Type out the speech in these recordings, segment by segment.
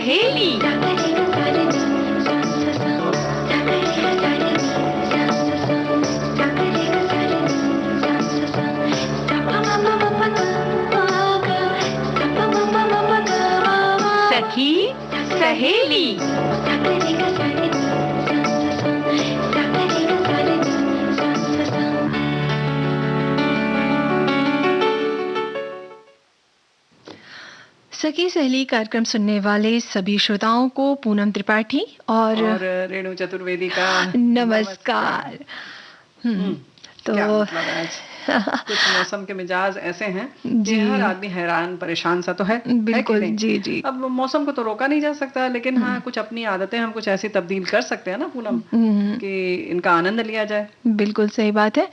सहेली। सखी सहेली। सखी सहेली कार्यक्रम सुनने वाले सभी श्रोताओं को पूनम त्रिपाठी और रेणु चतुर्वेदी का नमस्कार। तो कुछ मौसम के मिजाज ऐसे हैं कि हर आदमी हैरान परेशान सा तो है। बिल्कुल है जी जी। अब मौसम को तो रोका नहीं जा सकता, लेकिन हाँ कुछ अपनी आदतें हम कुछ ऐसी तब्दील कर सकते हैं ना पूनम, कि इनका आनंद लिया जाए। बिल्कुल सही बात है।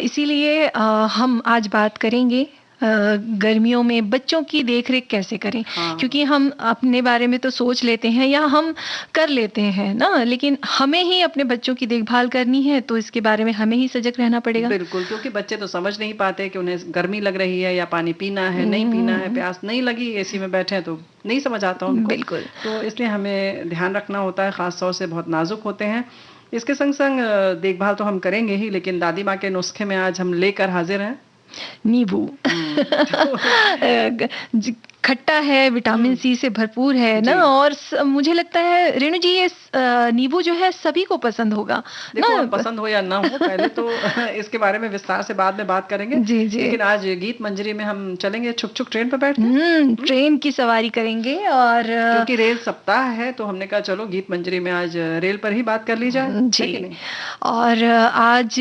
इसीलिए हम आज बात करेंगे गर्मियों में बच्चों की देखरेख कैसे करें। क्योंकि हम अपने बारे में तो सोच लेते हैं या हम कर लेते हैं ना, लेकिन हमें ही अपने बच्चों की देखभाल करनी है, तो इसके बारे में हमें ही सजग रहना पड़ेगा। बिल्कुल, क्योंकि बच्चे तो समझ नहीं पाते कि उन्हें गर्मी लग रही है या पानी पीना है, नहीं पीना है, प्यास नहीं लगी, एसी में बैठे हैं तो नहीं समझ आता उनको। बिल्कुल। तो इसलिए हमें ध्यान रखना होता है, खास तौर से बहुत नाजुक होते हैं। इसके संग संग देखभाल तो हम करेंगे ही, लेकिन दादी माँ के नुस्खे में आज हम लेकर हाजिर हैं नींबू। खट्टा है, विटामिन सी से भरपूर है ना, और मुझे लगता है रेणु जी ये नींबू जो है सभी को पसंद होगा। देखो ना, पसंद हो या ना हो, पहले तो इसके बारे में विस्तार से बाद में बात करेंगे। जी जी। लेकिन आज गीत मंजरी में हम चलेंगे छुक छुक ट्रेन पर बैठ ट्रेन की सवारी करेंगे, और क्योंकि रेल सप्ताह है तो हमने कहा चलो गीत मंजरी में आज रेल पर ही बात कर ली जाए। जी। और आज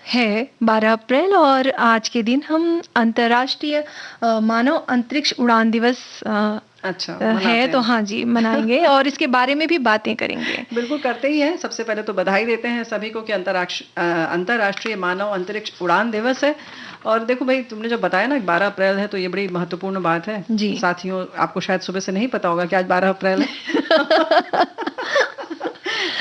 है 12 अप्रैल और आज के दिन हम अंतर्राष्ट्रीय मानव अंतरिक्ष उड़ान दिवस है, तो हाँ जी मनाएंगे और इसके बारे में भी बातें करेंगे। बिल्कुल करते ही हैं। सबसे पहले तो बधाई देते हैं सभी को कि अंतर्राष्ट्रीय मानव अंतरिक्ष उड़ान दिवस है। और देखो भाई, तुमने जो बताया ना 12 अप्रैल है, तो ये बड़ी महत्वपूर्ण बात है जी। साथियों, आपको शायद सुबह से नहीं पता होगा कि आज 12 अप्रैल है।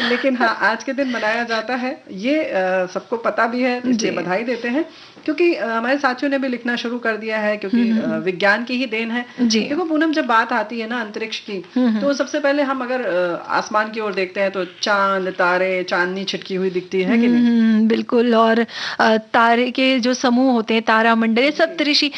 लेकिन हाँ, आज के दिन मनाया जाता है, ये सबको पता भी है, इसलिए बधाई देते हैं। क्योंकि हमारे साथियों ने भी लिखना शुरू कर दिया है, क्योंकि विज्ञान की ही देन है। देखो पूनम, जब बात आती है ना अंतरिक्ष की, तो सबसे पहले हम अगर आसमान की ओर देखते हैं तो चांद, तारे, चांदनी छिटकी हुई दिखती है कि नहीं? बिल्कुल। और तारे के जो समूह होते हैं, तारा मंडल, सप्तऋषि,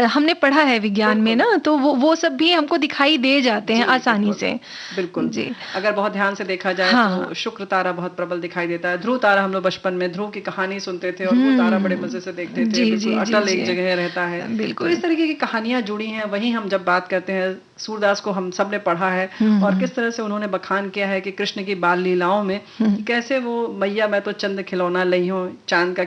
हमने पढ़ा है विज्ञान में ना, तो वो सब भी हमको दिखाई दे जाते हैं आसानी से। बिल्कुल जी। अगर बहुत ध्यान से देखा जाए तो शुक्र तारा बहुत प्रबल दिखाई देता है। ध्रुव तारा, हम लोग बचपन में ध्रुव की कहानी सुनते थे और वो तारा बड़े मजे से देखते थे। बिल्कुल अटल एक जगह रहता है। तो इस तरीके की कहानियां जुड़ी हैं। वहीं हम जब बात करते हैं, सूरदास को हम सब ने पढ़ा है और किस तरह से उन्होंने बखान किया है कि कृष्ण की बाल लीलाओं में कैसे वो मैया मैं तो चंद खिलौना लई हूं, चांद का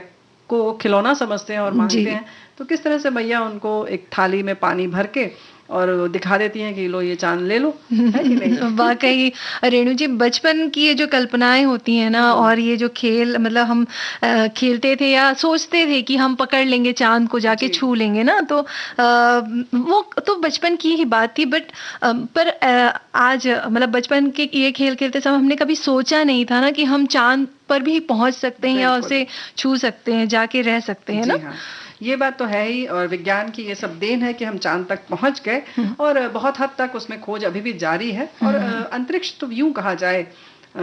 को खिलौना समझते हैं और मांगते हैं, तो किस तरह से मैया उनको एक थाली में पानी भर के और दिखा देती हैं कि लो ये चांद ले लो, है कि नहीं? वाकई रेणु जी, बचपन की ये जो कल्पनाएं होती हैं ना, और ये जो खेल, मतलब हम खेलते थे या सोचते थे कि हम पकड़ लेंगे चांद को, जाके छू लेंगे ना, तो वो तो बचपन की ही बात थी। पर आज मतलब बचपन के ये खेल खेलते समय हमने कभी सोचा नहीं था ना कि हम चांद पर भी पहुंच सकते हैं या उसे छू सकते हैं, जाके रह सकते हैं ना। ये बात तो है ही, और विज्ञान की ये सब देन है कि हम चांद तक पहुंच गए और बहुत हद तक उसमें खोज अभी भी जारी है। और अंतरिक्ष तो यूं कहा जाए,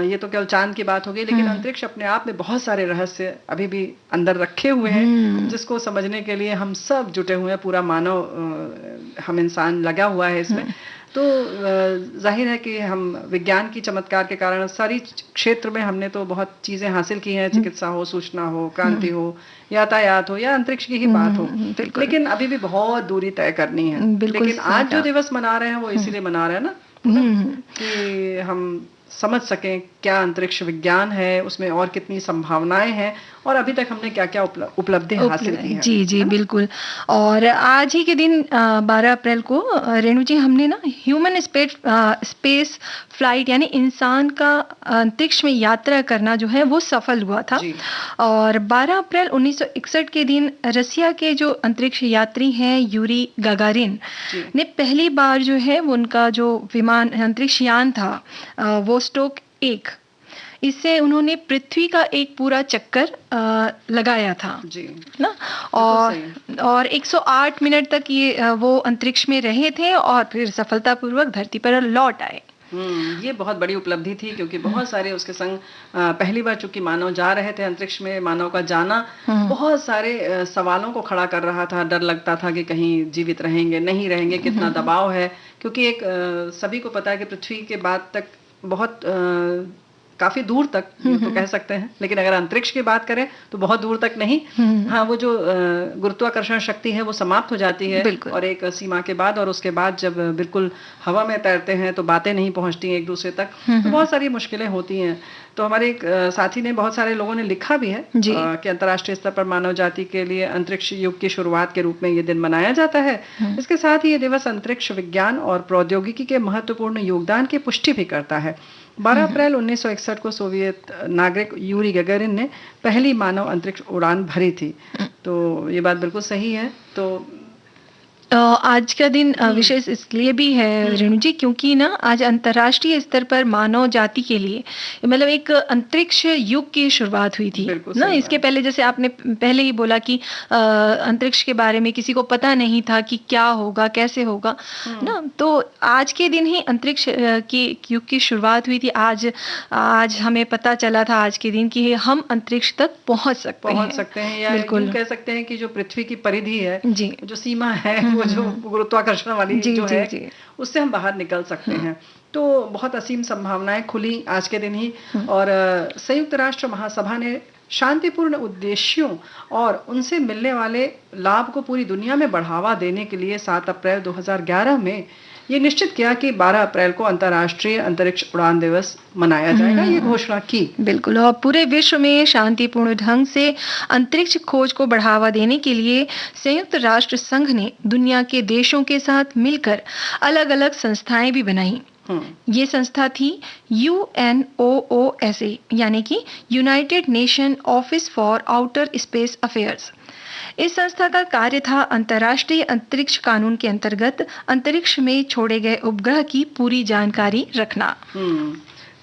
ये तो केवल चांद की बात हो गई, लेकिन अंतरिक्ष अपने आप में बहुत सारे रहस्य अभी भी अंदर रखे हुए हैं, जिसको समझने के लिए हम सब जुटे हुए हैं। पूरा मानव, हम इंसान लगा हुआ है इसमें। तो जाहिर है कि हम विज्ञान की चमत्कार के कारण सारी क्षेत्र में हमने तो बहुत चीजें हासिल की हैं, चिकित्सा हो, सूचना हो, क्रांति हो, यातायात हो या अंतरिक्ष की ही बात हो, लेकिन अभी भी बहुत दूरी तय करनी है। लेकिन आज जो दिवस मना रहे हैं वो इसीलिए मना रहे हैं ना, कि हम समझ सकें क्या अंतरिक्ष विज्ञान है, उसमें और कितनी संभावनाएं हैं और अभी तक हमने क्या क्या उपलब्धि हासिल की है। जी जी बिल्कुल। और आज ही के दिन 12 अप्रैल को रेणु जी हमने ना ह्यूमन स्पेस फ्लाइट यानी इंसान का अंतरिक्ष में यात्रा करना जो है वो सफल हुआ था। और 12 अप्रैल 1961 के दिन रसिया के जो अंतरिक्ष यात्री हैं यूरी गागारिन ने पहली बार जो है उनका जो विमान अंतरिक्ष यान था वोस्टोक 1, इससे उन्होंने पृथ्वी का एक पूरा चक्कर लगाया था जी ना। और 108 मिनट तक ये वो अंतरिक्ष में रहे थे और फिर सफलतापूर्वक धरती पर लौट आए। ये बहुत बड़ी उपलब्धि थी क्योंकि बहुत सारे उसके संग पहली बार चूंकि मानव जा रहे थे अंतरिक्ष में, मानव का जाना बहुत सारे सवालों को खड़ा कर रहा था। डर लगता था कि कहीं जीवित रहेंगे नहीं रहेंगे, कितना दबाव है, क्योंकि एक सभी को पता है कि पृथ्वी के बाद तक बहुत काफी दूर तक ये तो कह सकते हैं, लेकिन अगर अंतरिक्ष की बात करें तो बहुत दूर तक नहीं। हाँ, वो जो गुरुत्वाकर्षण शक्ति है वो समाप्त हो जाती है और एक सीमा के बाद, और उसके बाद जब बिल्कुल हवा में तैरते हैं तो बातें नहीं पहुंचती एक दूसरे तक, तो बहुत सारी मुश्किलें होती हैं। तो हमारे एक साथी ने, बहुत सारे लोगों ने लिखा भी है कि अंतर्राष्ट्रीय स्तर पर मानव जाति के लिए अंतरिक्ष युग की शुरुआत के रूप में ये दिन मनाया जाता है। इसके साथ ही ये दिवस अंतरिक्ष विज्ञान और प्रौद्योगिकी के महत्वपूर्ण योगदान की पुष्टि भी करता है। 12 अप्रैल 1961 को सोवियत नागरिक यूरी गगरिन ने पहली मानव अंतरिक्ष उड़ान भरी थी। तो ये बात बिल्कुल सही है। तो आज का दिन विशेष इसलिए भी है रेणु जी, क्योंकि ना आज अंतर्राष्ट्रीय स्तर पर मानव जाति के लिए मतलब एक अंतरिक्ष युग की शुरुआत हुई थी ना। इसके पहले जैसे आपने पहले ही बोला कि अंतरिक्ष के बारे में किसी को पता नहीं था कि क्या होगा कैसे होगा ना। तो आज के दिन ही अंतरिक्ष की युग की शुरुआत हुई थी। आज हमें पता चला था आज के दिन कि हम अंतरिक्ष तक पहुंच सकते हैं या यूं कह सकते हैं कि जो पृथ्वी की परिधि है, जो सीमा है, वो जो गुरुत्वाकर्षण वाली जो है, उससे हम बाहर निकल सकते हैं। तो बहुत असीम संभावनाएं खुली आज के दिन ही। और संयुक्त राष्ट्र महासभा ने शांतिपूर्ण उद्देश्यों और उनसे मिलने वाले लाभ को पूरी दुनिया में बढ़ावा देने के लिए 7 अप्रैल 2011 में ये निश्चित किया कि 12 अप्रैल को अंतर्राष्ट्रीय अंतरिक्ष उड़ान दिवस मनाया जाएगा, ये घोषणा की। बिल्कुल। और पूरे विश्व में शांतिपूर्ण ढंग से अंतरिक्ष खोज को बढ़ावा देने के लिए संयुक्त राष्ट्र संघ ने दुनिया के देशों के साथ मिलकर अलग अलग संस्थाएं भी बनाई। ये संस्था थी UNOOSA, यानी कि United nation office for outer space affairs. इस संस्था का कार्य था अंतर्राष्ट्रीय अंतरिक्ष कानून के अंतर्गत अंतरिक्ष में छोड़े गए उपग्रह की पूरी जानकारी रखना।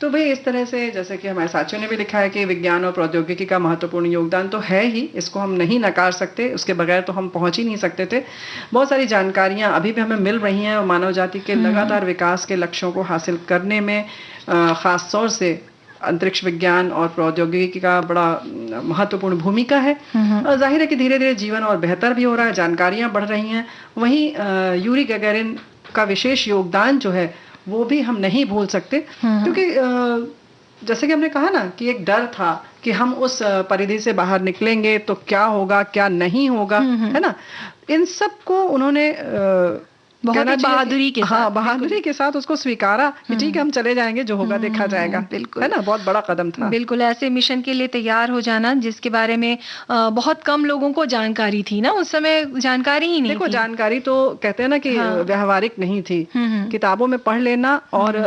तो भाई इस तरह से, जैसे कि हमारे साथियों ने भी लिखा है कि विज्ञान और प्रौद्योगिकी का महत्वपूर्ण योगदान तो है ही, इसको हम नहीं नकार सकते, उसके बगैर तो हम पहुंच ही नहीं सकते थे। बहुत सारी जानकारियां अभी भी हमें मिल रही हैं और मानव जाति के लगातार विकास के लक्ष्यों को हासिल करने में खास तौर से अंतरिक्ष विज्ञान और प्रौद्योगिकी का बड़ा महत्वपूर्ण भूमिका है। और जाहिर है कि धीरे धीरे जीवन और बेहतर भी हो रहा है, जानकारियां बढ़ रही हैं। वहीं यूरी गगरिन का विशेष योगदान जो है वो भी हम नहीं भूल सकते, क्योंकि जैसे कि हमने कहा ना कि एक डर था कि हम उस परिधि से बाहर निकलेंगे तो क्या होगा क्या नहीं होगा, है ना। इन सब को उन्होंने बहुत बहादुरी के साथ, बहादुरी के साथ उसको स्वीकारा कि ठीक है हम चले जाएंगे, जो होगा देखा जाएगा। बिल्कुल, है ना, बहुत बड़ा कदम था। बिल्कुल, ऐसे मिशन के लिए तैयार हो जाना जिसके बारे में बहुत कम लोगों को जानकारी थी ना, उस समय जानकारी ही नहीं। देखो, जानकारी तो कहते हैं ना कि व्यावहारिक नहीं थी। किताबों में पढ़ लेना और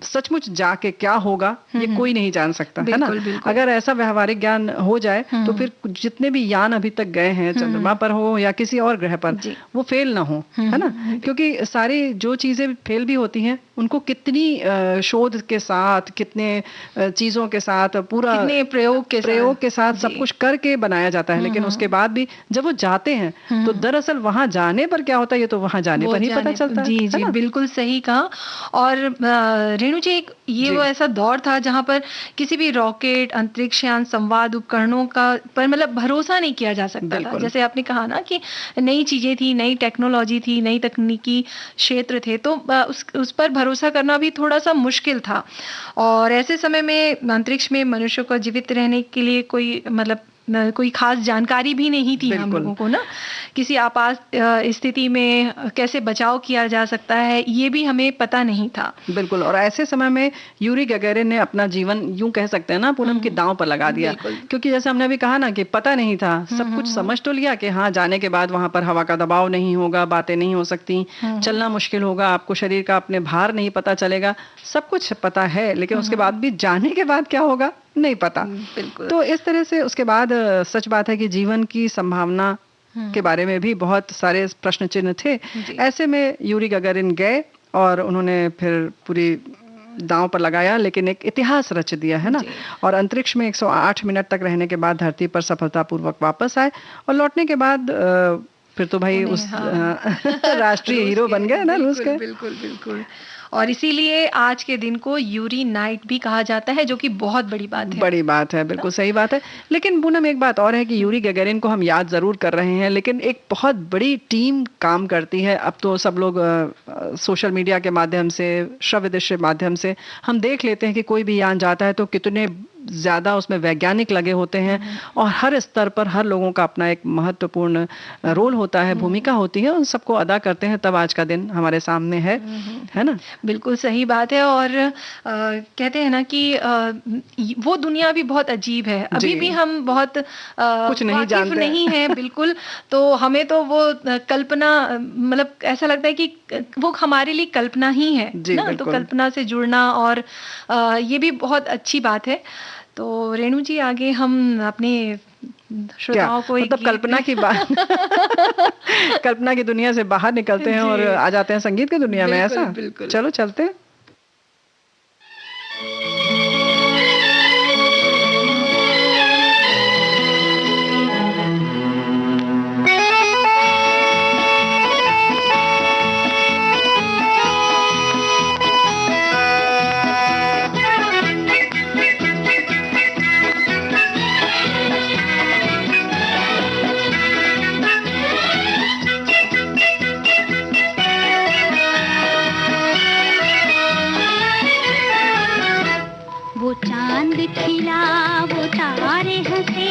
सचमुच जाके क्या होगा ये कोई नहीं जान सकता, है ना। अगर ऐसा व्यावहारिक ज्ञान हो जाए तो फिर जितने भी यान अभी तक गए हैं, चंद्रमा पर हो या किसी और ग्रह पर, वो फेल ना हो, है ना। क्योंकि सारी जो चीजें फेल भी होती हैं उनको कितनी शोध के साथ, कितने चीजों के साथ, पूरा कितने प्रयोग के साथ सब कुछ करके बनाया जाता है। लेकिन उसके बाद भी जब वो जाते हैं तो दरअसल वहां जाने पर क्या होता है ये तो वहां जाने पर ही पता चलता है। जी, बिल्कुल सही कहा। और रेणु जी, ये वो ऐसा दौर था जहां पर किसी भी रॉकेट, अंतरिक्ष यान, संवाद उपकरणों का पर मतलब भरोसा नहीं किया जा सकता था। जैसे आपने कहा ना कि नई चीजें थी, नई टेक्नोलॉजी थी, नई तकनीकी क्षेत्र थे, तो उस पर भरोसा करना भी थोड़ा सा मुश्किल था। और ऐसे समय में अंतरिक्ष में मनुष्य को जीवित रहने के लिए कोई खास जानकारी भी नहीं थी हम लोगों को ना। किसी आपात स्थिति में कैसे बचाव किया जा सकता है ये भी हमें पता नहीं था। बिल्कुल। और ऐसे समय में यूरी गगरिन ने अपना जीवन, यूं कह सकते हैं ना पूनम, की दांव पर लगा दिया। क्योंकि जैसे हमने अभी कहा ना कि पता नहीं था, सब कुछ समझ तो लिया कि हाँ जाने के बाद वहां पर हवा का दबाव नहीं होगा, बातें नहीं हो सकती, चलना मुश्किल होगा, आपको शरीर का अपने भार नहीं पता चलेगा, सब कुछ पता है। लेकिन उसके बाद भी जाने के बाद क्या होगा नहीं पता। बिल्कुल। तो इस तरह से उसके बाद सच बात है कि जीवन की संभावना के बारे में भी बहुत सारे प्रश्न चिन्ह थे। ऐसे में यूरी गगरिन गए और उन्होंने फिर पूरी दांव पर लगाया, लेकिन एक इतिहास रच दिया, है ना। और अंतरिक्ष में 108 मिनट तक रहने के बाद धरती पर सफलतापूर्वक वापस आए और लौटने के बाद फिर तो भाई उस राष्ट्रीय हीरो बन गए ना रूस के। बिल्कुल। और इसीलिए आज के दिन को यूरी नाइट भी कहा जाता है, जो कि बहुत बड़ी बात है। बड़ी बात है, बिल्कुल सही बात है। लेकिन पूनम, एक बात और है कि यूरी गगरिन को हम याद जरूर कर रहे हैं, लेकिन एक बहुत बड़ी टीम काम करती है। अब तो सब लोग सोशल मीडिया के माध्यम से, श्रव्य दृश्य माध्यम से हम देख लेते हैं कि कोई भी यान जाता है तो कितने ज्यादा उसमें वैज्ञानिक लगे होते हैं, और हर स्तर पर हर लोगों का अपना एक महत्वपूर्ण रोल होता है, भूमिका होती है, उन सबको अदा करते हैं, तब आज का दिन हमारे सामने है ना? बिल्कुल सही बात है। और कहते हैं ना कि वो दुनिया भी बहुत अजीब है, अभी भी हम बहुत कुछ नहीं जानते नहीं है बिल्कुल। तो हमें तो वो कल्पना, मतलब ऐसा लगता है कि वो हमारे लिए कल्पना ही है ना, तो कल्पना से जुड़ना, और ये भी बहुत अच्छी बात है। तो रेणु जी, आगे हम अपने श्रोताओं को मतलब कल्पना की बात कल्पना की दुनिया से बाहर निकलते हैं और आ जाते हैं संगीत की दुनिया में, ऐसा? बिल्कुल। चलो चलते हैं। वो चांद खिला, वो तारे हंसे,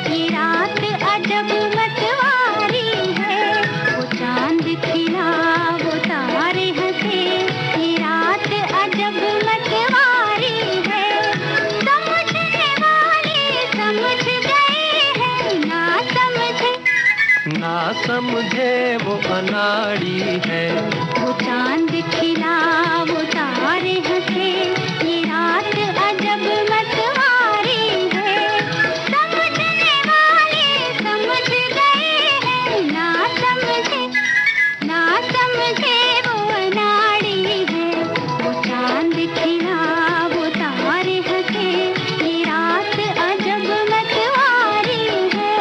ये रात अजब मतवारी है। वो चांद खिला, वो तारे हंसे, ये रात अजब मतवारी है। समझने वाले समझ गए हैं, ना समझे वो अनाड़ी है। वो चांद खिला, वो तारे हंसे, ये रात अजब मतवारी है। समझने वाले समझ गए हैं, ना समझे वो अनाड़ी है। वो चांद खिला, वो तारे हंसे, ये रात अजब मतवारी है।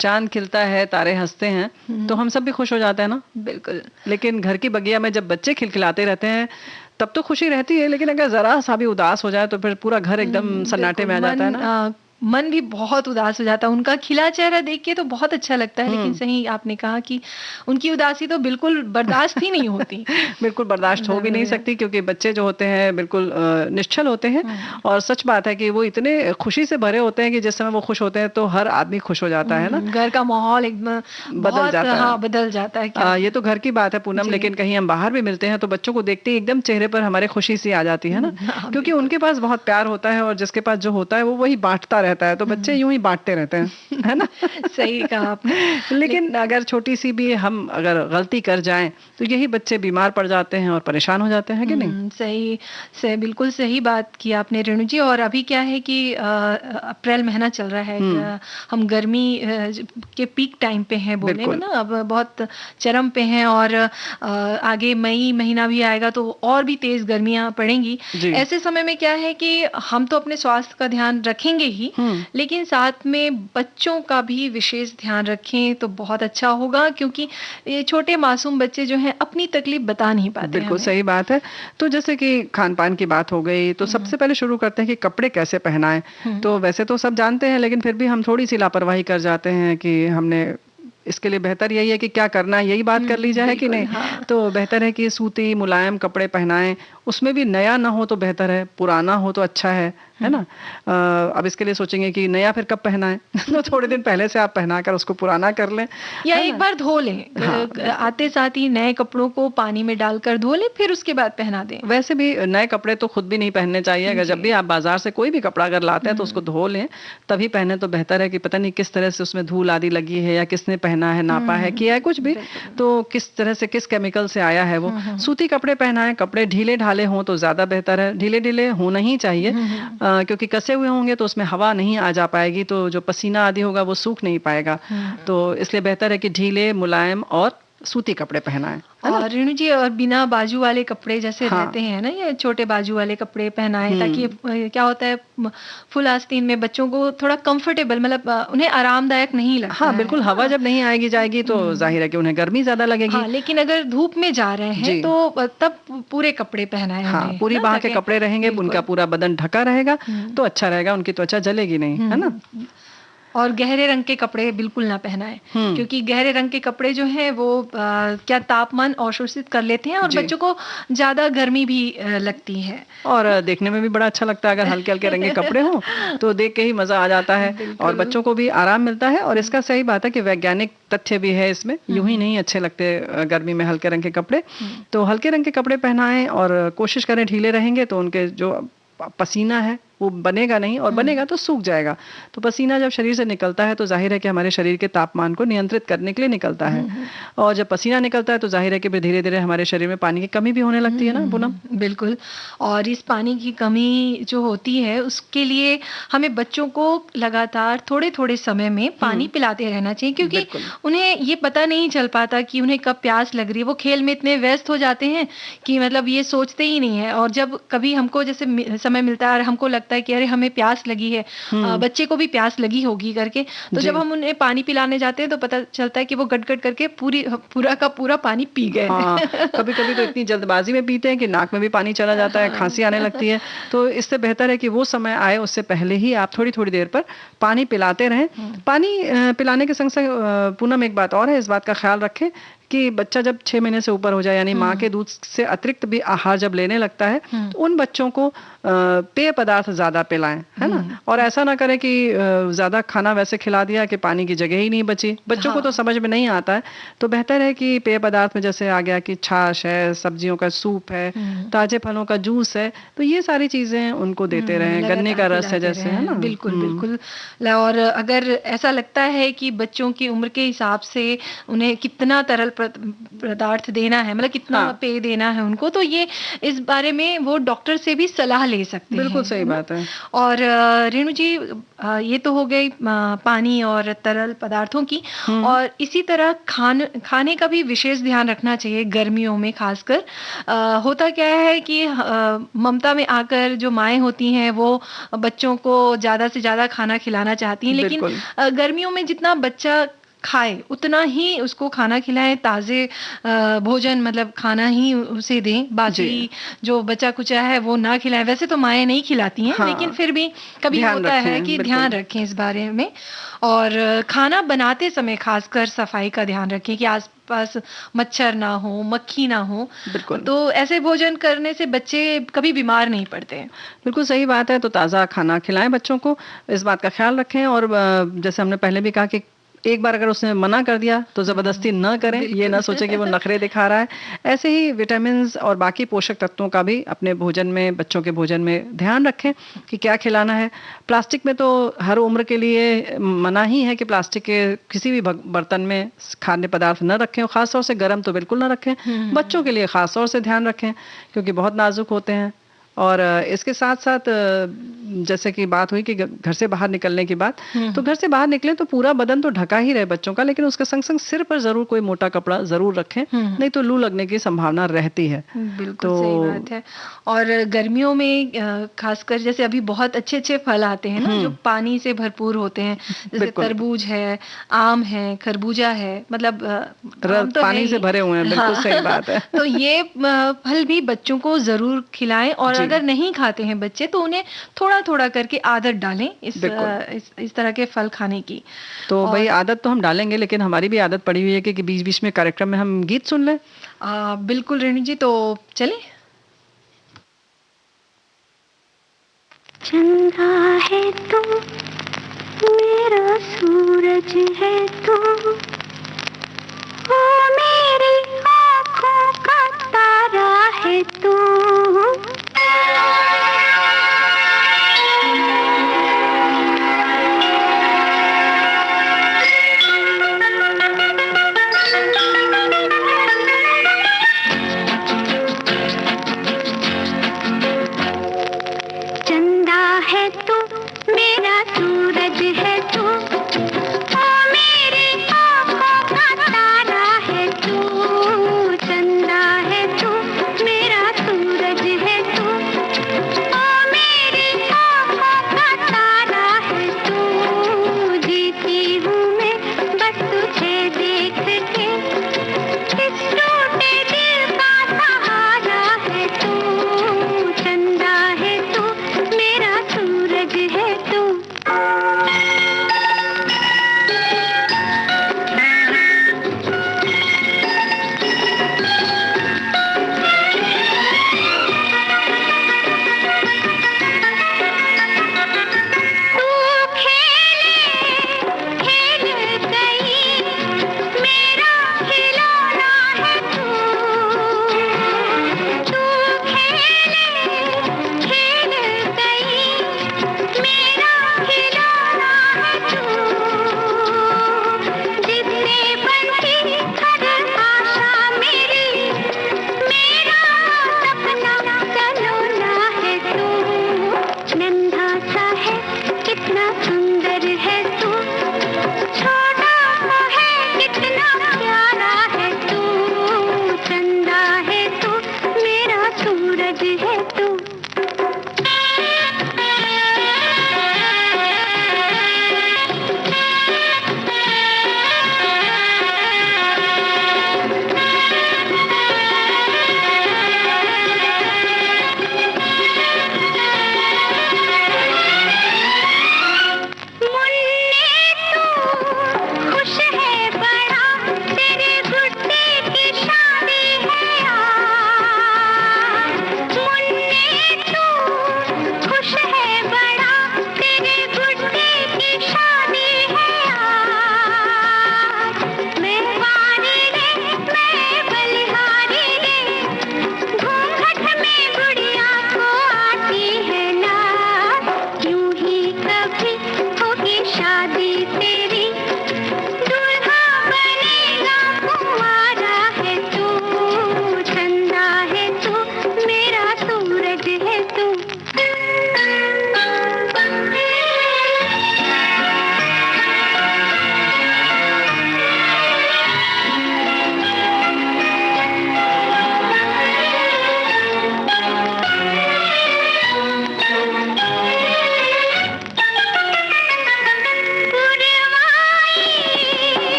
चांद खिलता है, तारे हंसते हैं, तो हम सब भी खुश हो जाते हैं ना। बिल्कुल। लेकिन घर की बगिया में जब बच्चे खिलखिलाते रहते हैं तब तो खुशी रहती है, लेकिन अगर जरा सा भी उदास हो जाए तो फिर पूरा घर एकदम सन्नाटे में आ जाता है ना। मन भी बहुत उदास हो जाता है। उनका खिला चेहरा देख के तो बहुत अच्छा लगता है, लेकिन हम्म। सही आपने कहा कि उनकी उदासी तो बिल्कुल बर्दाश्त ही नहीं होती। बिल्कुल बर्दाश्त हो भी नहीं सकती, क्योंकि बच्चे जो होते हैं बिल्कुल निश्चल होते हैं। और सच बात है कि वो इतने खुशी से भरे होते हैं कि जिस समय वो खुश होते हैं तो हर आदमी खुश हो जाता है ना। घर का माहौल एकदम बदल जाता है। हाँ, बदल जाता है। क्या ये तो घर की बात है पूनम, लेकिन कहीं हम बाहर भी मिलते हैं तो बच्चों को देखते ही एकदम चेहरे पर हमारे खुशी सी आ जाती है ना, क्योंकि उनके पास बहुत प्यार होता है और जिसके पास जो होता है वो वही बांटता रहता है, तो बच्चे यूं ही बांटते रहते हैं, है ना। सही कहा आपने। लेकिन अगर छोटी सी भी हम अगर गलती कर जाएं तो यही बच्चे बीमार पड़ जाते हैं और परेशान हो जाते हैं, कि नहीं? सही से बिल्कुल सही बात की आपने रेणु जी। और अभी क्या है कि अप्रैल महीना चल रहा है, हम गर्मी के पीक टाइम पे हैं बोले में ना, अब बहुत चरम पे हैं, और आगे मई महीना भी आएगा तो और भी तेज गर्मियां पड़ेंगी। ऐसे समय में क्या है कि हम तो अपने स्वास्थ्य का ध्यान रखेंगे ही, लेकिन साथ में बच्चों का भी विशेष ध्यान रखें तो बहुत अच्छा होगा, क्योंकि ये छोटे मासूम बच्चे जो हैं अपनी तकलीफ बता नहीं पाते। बिल्कुल सही बात है। तो जैसे कि खान पान की बात हो गई, तो सबसे पहले शुरू करते हैं कि कपड़े कैसे पहनाएं। तो वैसे तो सब जानते हैं, लेकिन फिर भी हम थोड़ी सी लापरवाही कर जाते हैं कि हमने इसके लिए बेहतर यही है कि क्या करना है यही बात कर ली जाए, कि नहीं। हाँ। तो बेहतर है कि सूती मुलायम कपड़े पहनाएं, उसमें भी नया ना हो तो बेहतर है, पुराना हो तो अच्छा है ना। अब इसके लिए सोचेंगे कि नया फिर कब पहना है तो थोड़े दिन पहले से आप पहना कर उसको पुराना कर लें, या एक बार धो लें। हाँ। आते साथ ही नए कपड़ों को पानी में डालकर धो लें, फिर उसके बाद पहना दें। वैसे भी नए कपड़े तो खुद भी नहीं पहनने चाहिए। अगर जब भी आप बाजार से कोई भी कपड़ा अगर लाते हैं तो उसको धो लें, तभी पहने तो बेहतर है। कि पता नहीं किस तरह से उसमें धूल आदि लगी है, या किसने पहना है, नापा है, किया है कुछ भी, तो किस तरह से किस केमिकल से आया है वो। सूती कपड़े पहनाएं, कपड़े ढीले ढाले हों तो ज्यादा बेहतर है। ढीले ढीले होना ही चाहिए, क्योंकि कसे हुए होंगे तो उसमें हवा नहीं आ जा पाएगी, तो जो पसीना आदि होगा वो सूख नहीं पाएगा। तो इसलिए बेहतर है कि ढीले मुलायम और सूती कपड़े पहनाएं। और रेणु जी, और बिना बाजू वाले कपड़े जैसे रहते हैं ना, ये छोटे बाजू वाले कपड़े पहनाएं, ताकि क्या होता है फुल आस्तीन में बच्चों को थोड़ा कंफर्टेबल, मतलब उन्हें आरामदायक नहीं लगता। हाँ बिल्कुल, हवा जब नहीं आएगी जाएगी तो जाहिर है कि उन्हें गर्मी ज्यादा लगेगी। हाँ, लेकिन अगर धूप में जा रहे हैं तो तब पूरे कपड़े पहनाएं। हाँ, पूरी बाह के कपड़े रहेंगे, उनका पूरा बदन ढका रहेगा तो अच्छा रहेगा, उनकी त्वचा जलेगी नहीं, है ना। और गहरे रंग के कपड़े बिल्कुल ना पहनाएं, क्योंकि गहरे रंग के कपड़े जो हैं वो क्या तापमान अवशोषित कर लेते हैं और बच्चों को ज्यादा गर्मी भी लगती है, और देखने में भी बड़ा अच्छा लगता है। अगर हल्के हल्के रंग के कपड़े हों तो देख के ही मजा आ जाता है और बच्चों को भी आराम मिलता है। और इसका सही बात है कि वैज्ञानिक तथ्य भी है इसमें, यूं ही नहीं अच्छे लगते गर्मी में हल्के रंग के कपड़े। तो हल्के रंग के कपड़े पहनाएं और कोशिश करें ढीले रहेंगे तो उनके जो पसीना है वो बनेगा नहीं, और बनेगा तो सूख जाएगा। तो पसीना जब शरीर से निकलता है तो जाहिर है कि हमारे शरीर के तापमान को नियंत्रित करने के लिए निकलता है, और जब पसीना निकलता है तो जाहिर है कि फिर धीरे धीरे हमारे शरीर में पानी की कमी भी होने लगती है ना पूनम। बिल्कुल। और इस पानी की कमी जो होती है उसके लिए हमें बच्चों को लगातार थोड़े थोड़े समय में पानी पिलाते रहना चाहिए, क्योंकि उन्हें ये पता नहीं चल पाता कि उन्हें कब प्यास लग रही है। वो खेल में इतने व्यस्त हो जाते हैं कि मतलब ये सोचते ही नहीं है, और जब कभी हमको जैसे समय मिलता है और हमको लगता है कि अरे हमें प्यास लगी है, बच्चे को भी प्यास लगी होगी करके, तो जब हम उन्हें पानी पिलाने जाते हैं तो पता चलता है कि वो गट-गट करके पूरा का पूरा पानी पी गए। हाँ, कभी-कभी तो इतनी जल्दबाजी में पीते हैं कि नाक में भी पानी चला जाता है, खांसी आने लगती है। तो इससे बेहतर है कि वो समय आए उससे पहले ही आप थोड़ी-थोड़ी देर पर पानी पिलाते रहें। पानी पिलाने के संग-संग पूनम एक बात और है, इस बात का ख्याल रखें कि बच्चा जब 6 महीने से ऊपर हो जाए, यानी माँ के दूध से अतिरिक्त भी आहार जब लेने लगता है तो उन बच्चों को पेय पदार्थ ज्यादा पिलाएं, है ना। और ऐसा ना करें कि ज्यादा खाना वैसे खिला दिया कि पानी की जगह ही नहीं बची। बच्चों को तो समझ में नहीं आता है, तो बेहतर है कि पेय पदार्थ में जैसे आ गया कि छाछ है, सब्जियों का सूप है, ताजे फलों का जूस है, तो ये सारी चीजें उनको देते रहें, गन्ने का रस है जैसे, है ना। बिल्कुल बिल्कुल। और अगर ऐसा लगता है कि बच्चों की उम्र के हिसाब से उन्हें कितना तरल पदार्थ देना है, मतलब कितना हाँ। पेय देना है उनको, तो ये इस बारे में वो डॉक्टर से भी सलाह ले सकते हैं। बिल्कुल सही है ना? बात है। और रेणु जी, ये तो हो गई पानी और तरल पदार्थों की। हुँ। और इसी तरह खाने का भी विशेष ध्यान रखना चाहिए गर्मियों में खासकर। होता क्या है कि ममता में आकर जो माएँ होती हैं वो बच्चों को ज़्यादा से ज़्यादा खाना खिलाना चाहती हैं, लेकिन बिल्कुल। गर्मियों में जितना बच्चा खाए उतना ही उसको खाना खिलाएँ, ताज़े भोजन मतलब खाना ही उसे दें, जी। बाकी जो बचा-कुचा है वो ना खिलाएँ। वैसे तो माएँ नहीं खिलाती हैं, लेकिन हाँ, फिर भी कभी ध्यान होता है रखें, कि बिल्कुल। ध्यान रखें इस बारे में। और खाना बनाते समय खासकर सफाई का ध्यान रखें कि आस-पास मच्छर ना हो, मक्खी ना हो, बिल्कुल। तो ऐसे भोजन करने से बच्चे कभी बीमार नहीं पड़ते हैं। बिल्कुल सही बात है, तो ताज़ा खाना खिलाएँ बच्चों को, इस बात का ख़्याल रखें। और जैसे हमने पहले भी कहा कि एक बार अगर उसने मना कर दिया तो ज़बरदस्ती ना करें, ये ना बिल्कुल। सोचें कि वो नखरे दिखा रहा है। ऐसे ही विटामिन्स और बाकी पोषक तत्वों का भी अपने भोजन में, बच्चों के भोजन में ध्यान रखें कि क्या खिलाना है। प्लास्टिक में तो हर उम्र के लिए मना ही है कि प्लास्टिक के किसी भी बर्तन में खाद्य पदार्थ न रखें, और ख़ास तौर से गर्म तो बिल्कुल ना रखें। बच्चों के लिए ख़ास तौर से ध्यान रखें क्योंकि बहुत नाज़ुक होते हैं। और इसके साथ-साथ जैसे कि बात हुई कि घर से बाहर निकलने की बात, तो घर से बाहर निकलें तो पूरा बदन तो ढका ही रहे बच्चों का, लेकिन उसके संग-संग सिर पर ज़रूर कोई मोटा कपड़ा ज़रूर रखें, नहीं तो लू लगने की संभावना रहती है। बिल्कुल सही तो बात है। और गर्मियों में खासकर जैसे अभी बहुत अच्छे-अच्छे फल आते हैं ना, जो पानी से भरपूर होते हैं, जैसे बिल्कुल। तरबूज है, आम है, खरबूजा है, मतलब आम तो है पानी से ही। भरे हुए हैं, बिल्कुल हाँ। सही बात है। तो ये फल भी बच्चों को ज़रूर खिलाएँ, और जी। अगर नहीं खाते हैं बच्चे तो उन्हें थोड़ा-थोड़ा करके आदत डालें बिल्कुल। इस तरह के फल खाने की। तो भई और आदत तो हम डालेंगे, लेकिन हमारी भी आदत पड़ी हुई है कि बीच-बीच में कार्यक्रम में हम गीत सुन लें। बिल्कुल रेणु जी, तो चलें? चंदा है तू, मेरा सूरज है तू, ओ मेरी आँखों का तारा है तू। चंदा है तू, मेरा सूरज है तू, ओ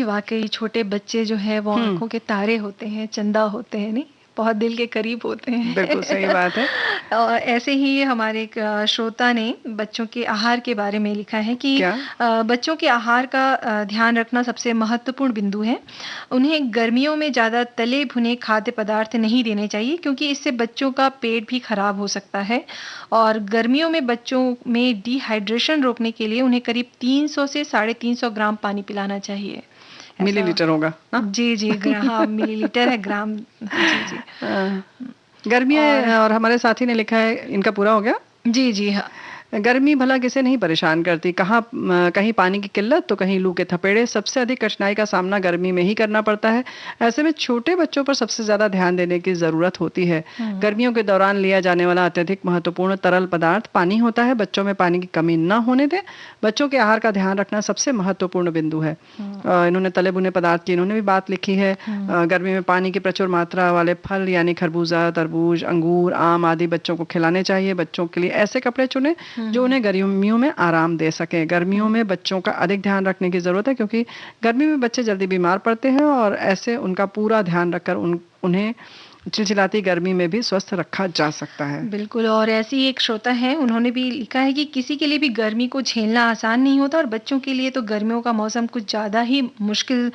जी, वाक़ई छोटे बच्चे जो हैं वो आँखों के तारे होते हैं, चंदा होते हैं, नहीं? बहुत दिल के करीब होते हैं। बिल्कुल सही बात है। और ऐसे ही हमारे एक श्रोता ने बच्चों के आहार के बारे में लिखा है कि क्या? बच्चों के आहार का ध्यान रखना सबसे महत्वपूर्ण बिंदु है। उन्हें गर्मियों में ज़्यादा तले भुने खाद्य पदार्थ नहीं देने चाहिए क्योंकि इससे बच्चों का पेट भी खराब हो सकता है और गर्मियों में बच्चों में डिहाइड्रेशन रोकने के लिए उन्हें करीब 300 से 350 ग्राम पानी पिलाना चाहिए। ऐसा मिलीलीटर होगा ना? जी, जी, हाँ, मिलीलीटर है, ग्राम जी, जी। गर्मी और है और हमारे साथी ने लिखा है, इनका पूरा हो गया? जी, जी, हाँ। गर्मी भला किसे नहीं परेशान करती, कहीं पानी की किल्लत तो कहीं लू के थपेड़े। सबसे अधिक कठिनाई का सामना गर्मी में ही करना पड़ता है। ऐसे में छोटे बच्चों पर सबसे ज्यादा ध्यान देने की जरूरत होती है। गर्मियों के दौरान लिया जाने वाला अत्यधिक महत्वपूर्ण तरल पदार्थ पानी होता है। बच्चों में पानी की कमी न होने दें। बच्चों के आहार का ध्यान रखना सबसे महत्वपूर्ण बिंदु है। इन्होंने तले भुने पदार्थ की इन्होंने भी बात लिखी है। गर्मी में पानी की प्रचुर मात्रा वाले फल यानी खरबूजा, तरबूज, अंगूर, आम आदि बच्चों को खिलाने चाहिए। बच्चों के लिए ऐसे कपड़े चुने जो उन्हें गर्मियों में आराम दे सके। गर्मियों में बच्चों का अधिक ध्यान रखने की जरूरत है क्योंकि गर्मी में बच्चे जल्दी बीमार पड़ते हैं और ऐसे उनका पूरा ध्यान रखकर उन्हें चिलचिलाती गर्मी में भी स्वस्थ रखा जा सकता है। बिल्कुल, और ऐसी एक श्रोता है, उन्होंने भी लिखा है कि किसी के लिए भी गर्मी को झेलना आसान नहीं होता और बच्चों के लिए तो गर्मियों का मौसम कुछ ज़्यादा ही मुश्किल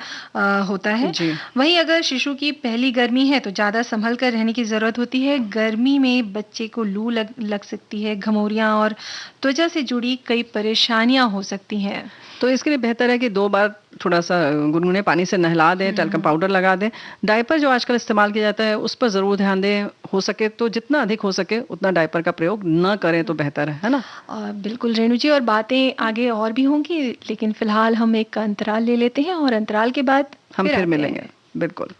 होता है। जी। वहीं अगर शिशु की पहली गर्मी है तो ज़्यादा संभल कर रहने की ज़रूरत होती है। गर्मी में बच्चे को लू लग सकती है, घमौरियाँ और त्वचा से जुड़ी कई परेशानियाँ हो सकती हैं। तो इसके लिए बेहतर है कि 2 बार थोड़ा सा गुनगुने पानी से नहला दें, टैल्कम पाउडर लगा दें। डायपर जो आजकल इस्तेमाल किया जाता है उस पर ज़रूर ध्यान दें। हो सके तो जितना अधिक हो सके उतना डायपर का प्रयोग न करें तो बेहतर है ना? बिल्कुल रेणु जी, और बातें आगे और भी होंगी लेकिन फिलहाल हम एक अंतराल ले लेते हैं और अंतराल के बाद हम फिर आते मिलेंगे। हैं। बिल्कुल।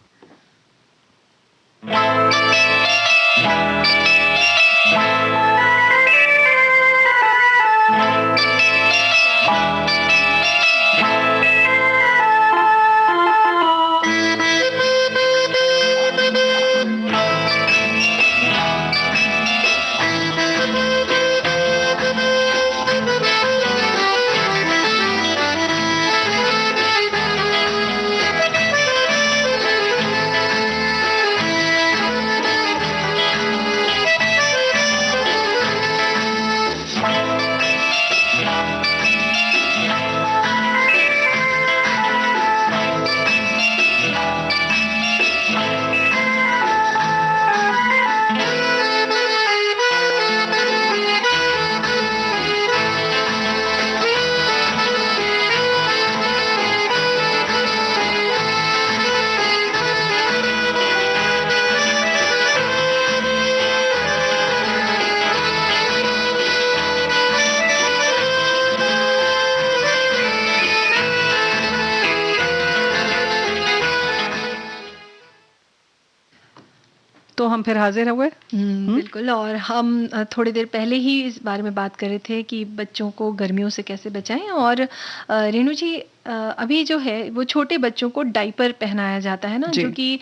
तो हम फिर हाजिर हुए। बिल्कुल, और हम थोड़ी देर पहले ही इस बारे में बात कर रहे थे कि बच्चों को गर्मियों से कैसे बचाएं। और रेणु जी, अभी जो है वो छोटे बच्चों को डायपर पहनाया जाता है ना, जी। जो कि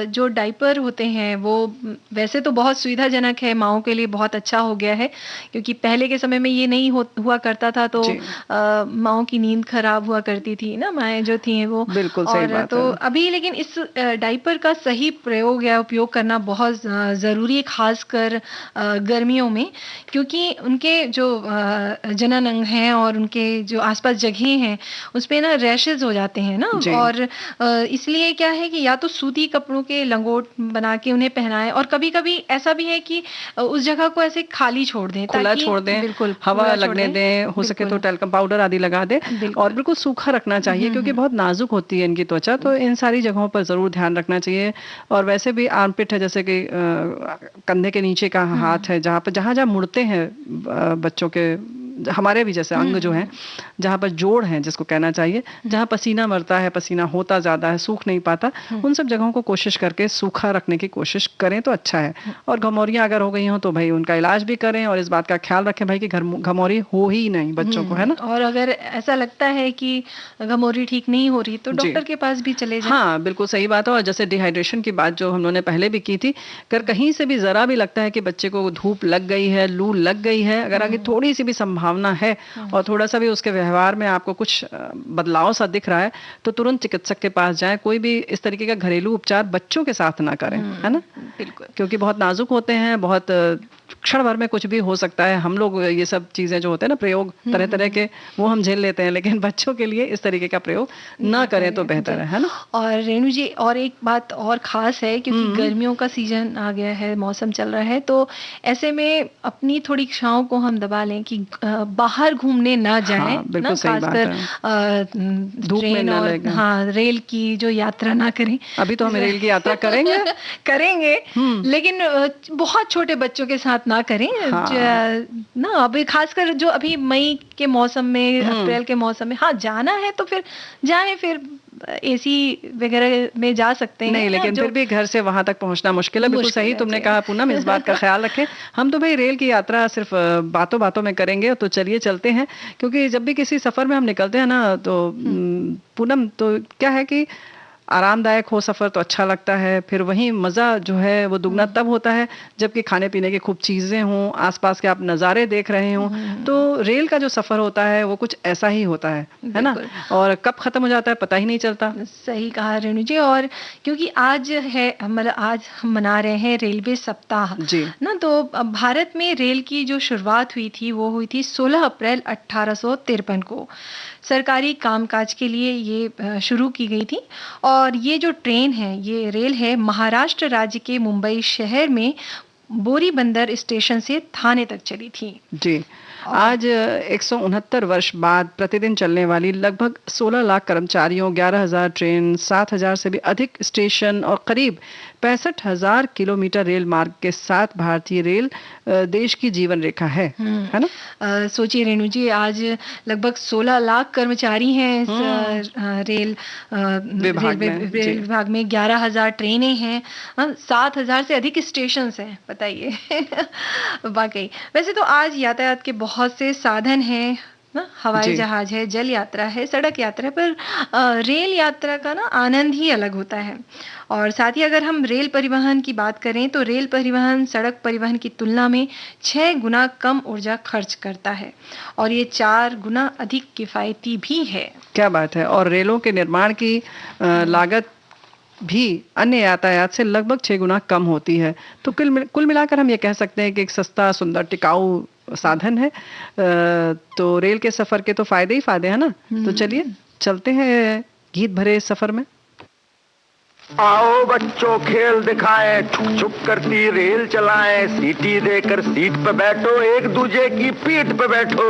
जो डायपर होते हैं वो वैसे तो बहुत सुविधाजनक है, माओं के लिए बहुत अच्छा हो गया है क्योंकि पहले के समय में ये नहीं हुआ करता था तो जी। माओं की नींद खराब हुआ करती थी ना, माएँ जो थी वो। बिल्कुल सही और बात तो है। अभी लेकिन इस डायपर का सही प्रयोग या उपयोग करना बहुत ज़रूरी है, खासकर गर्मियों में, क्योंकि उनके जो जनन अंग हैं और उनके जो आसपास जगहें हैं उस पे ना रैशेज़ हो जाते हैं ना। जी। और इसलिए क्या है कि या तो सूती कपड़ों के लंगोट बना के उन्हें पहनाएं और कभी-कभी ऐसा भी है कि उस जगह को ऐसे खाली छोड़ दें खुला ताकि छोड़ दें, बिल्कुल हवा खुला छोड़ लगने दें, हो सके तो बिल्कुल, टैल्कम पाउडर आदि लगा दें और बिल्कुल। बिल्कुल सूखा रखना चाहिए क्योंकि बहुत नाजुक होती है इनकी त्वचा, तो इन सारी जगहों पर ज़रूर ध्यान रखना चाहिए। और वैसे भी आर्मपिट है, जैसे कि कंधे के नीचे का हाथ है, जहाँ-जहाँ मुड़ते हैं बच्चों के, हमारे भी जैसे अंग जो हैं, जहाँ पर जोड़ हैं जिसको कहना चाहिए, जहाँ पसीना मरता है, पसीना होता ज़्यादा है, सूख नहीं पाता, उन सब जगहों को कोशिश करके सूखा रखने की कोशिश करें तो अच्छा है। और घमौरियाँ अगर हो गई हों तो भाई उनका इलाज भी करें और इस बात का ख्याल रखें भाई कि घमौरी हो ही नहीं बच्चों को, है ना? और अगर ऐसा लगता है कि घमौरी ठीक नहीं हो रही तो जी। डॉक्टर के पास भी चले जाएं। हाँ, बिल्कुल सही बात है। और जैसे डिहाइड्रेशन की बात जो हम लोगों ने पहले भी की थी, अगर कहीं से भी ज़रा भी लगता है कि बच्चे को धूप लग गई है, लू लग गई है, अगर आगे थोड़ी सी भी संभावना संभावना है और थोड़ा सा भी उसके व्यवहार में आपको कुछ बदलाव सा दिख रहा है तो तुरंत चिकित्सक के पास जाएं। कोई भी इस तरीके का घरेलू उपचार बच्चों के साथ ना करें, है ना? बिल्कुल, क्योंकि बहुत नाजुक होते हैं, बहुत क्षण भर में कुछ भी हो सकता है। हम लोग ये सब चीजें जो होते हैं ना, प्रयोग तरह तरह के, वो हम झेल लेते हैं, लेकिन बच्चों के लिए इस तरीके का प्रयोग ना करें तो बेहतर है ना? और रेणु जी, और एक बात और खास है, क्योंकि गर्मियों का सीजन आ गया है, मौसम चल रहा है, तो ऐसे में अपनी थोड़ी इच्छाओं को हम दबा लें कि बाहर घूमने ना जाएं, हाँ, बिल्कुल ना, सही बात है। खासकर धूप में ट्रेन ना और लगे। हाँ रेल की जो यात्रा ना करें। अभी तो हम रेल की यात्रा करेंगे करेंगे, लेकिन बहुत छोटे बच्चों के साथ ना करें। हाँ। ना अभी खासकर जो अभी मई के मौसम में, अप्रैल के मौसम में, हाँ जाना है तो फिर जाएं, फिर एसी वगैरह में जा सकते हैं। नहीं, लेकिन फिर भी घर से वहां तक पहुंचना मुश्किल है। बिल्कुल सही तुमने कहा पूनम, इस बात का ख्याल रखें। हम तो भाई रेल की यात्रा सिर्फ बातों बातों में करेंगे, तो चलिए चलते हैं। क्योंकि जब भी किसी सफर में हम निकलते हैं ना, तो पूनम, तो क्या है कि आरामदायक हो सफर तो अच्छा लगता है, फिर वहीं मजा जो है वो दुगना तब होता है जबकि खाने पीने की खूब चीजें हों, आसपास के आप नज़ारे देख रहे हों। तो रेल का जो सफर होता है वो कुछ ऐसा ही होता है ना? और कब खत्म हो जाता है पता ही नहीं चलता। सही कहा रेणु जी। और क्योंकि आज है, मतलब आज हम मना रहे हैं रेलवे सप्ताह जी ना, तो भारत में रेल की जो शुरुआत हुई थी वो हुई थी 16 अप्रैल 1853 को। सरकारी कामकाज के लिए ये शुरू की गई थी। और ये जो ट्रेन है, ये रेल है, महाराष्ट्र राज्य के मुंबई शहर में बोरीबंदर स्टेशन से थाने तक चली थी। जी, आज 169 वर्ष बाद प्रतिदिन चलने वाली लगभग 16 लाख कर्मचारियों, 11,000 ट्रेन, 7,000 से भी अधिक स्टेशन और करीब 65,000 किलोमीटर रेल मार्ग के साथ भारतीय रेल देश की जीवन रेखा है ना? सोचिए रेणु जी, आज लगभग 16 लाख कर्मचारी हैं इस रेल विभाग में, 11,000 ट्रेनें हैं, 7,000 से अधिक स्टेशन हैं, बताइए। वाकई। वैसे तो आज यातायात के बहुत से साधन हैं ना, हवाई जहाज है, जल यात्रा है, सड़क यात्रा है, पर रेल यात्रा का ना आनंद ही अलग होता है। और साथ ही अगर हम रेल परिवहन की बात करें तो रेल परिवहन सड़क परिवहन की तुलना में 6 गुना कम ऊर्जा खर्च करता है और ये 4 गुना अधिक किफायती भी है। क्या बात है। और रेलों के निर्माण की लागत भी अन्य यातायात से लगभग 6 गुना कम होती है। तो कुल मिलाकर हम ये कह सकते हैं कि एक सस्ता, सुंदर, टिकाऊ साधन है। तो रेल के सफर के तो फायदे ही फायदे हैं ना। तो चलिए चलते हैं गीत भरे सफर में। आओ बच्चों खेल दिखाएं, छुक छुक करती रेल चलाएं, सीटी देकर सीट पे बैठो, एक दूजे की पीठ पे बैठो,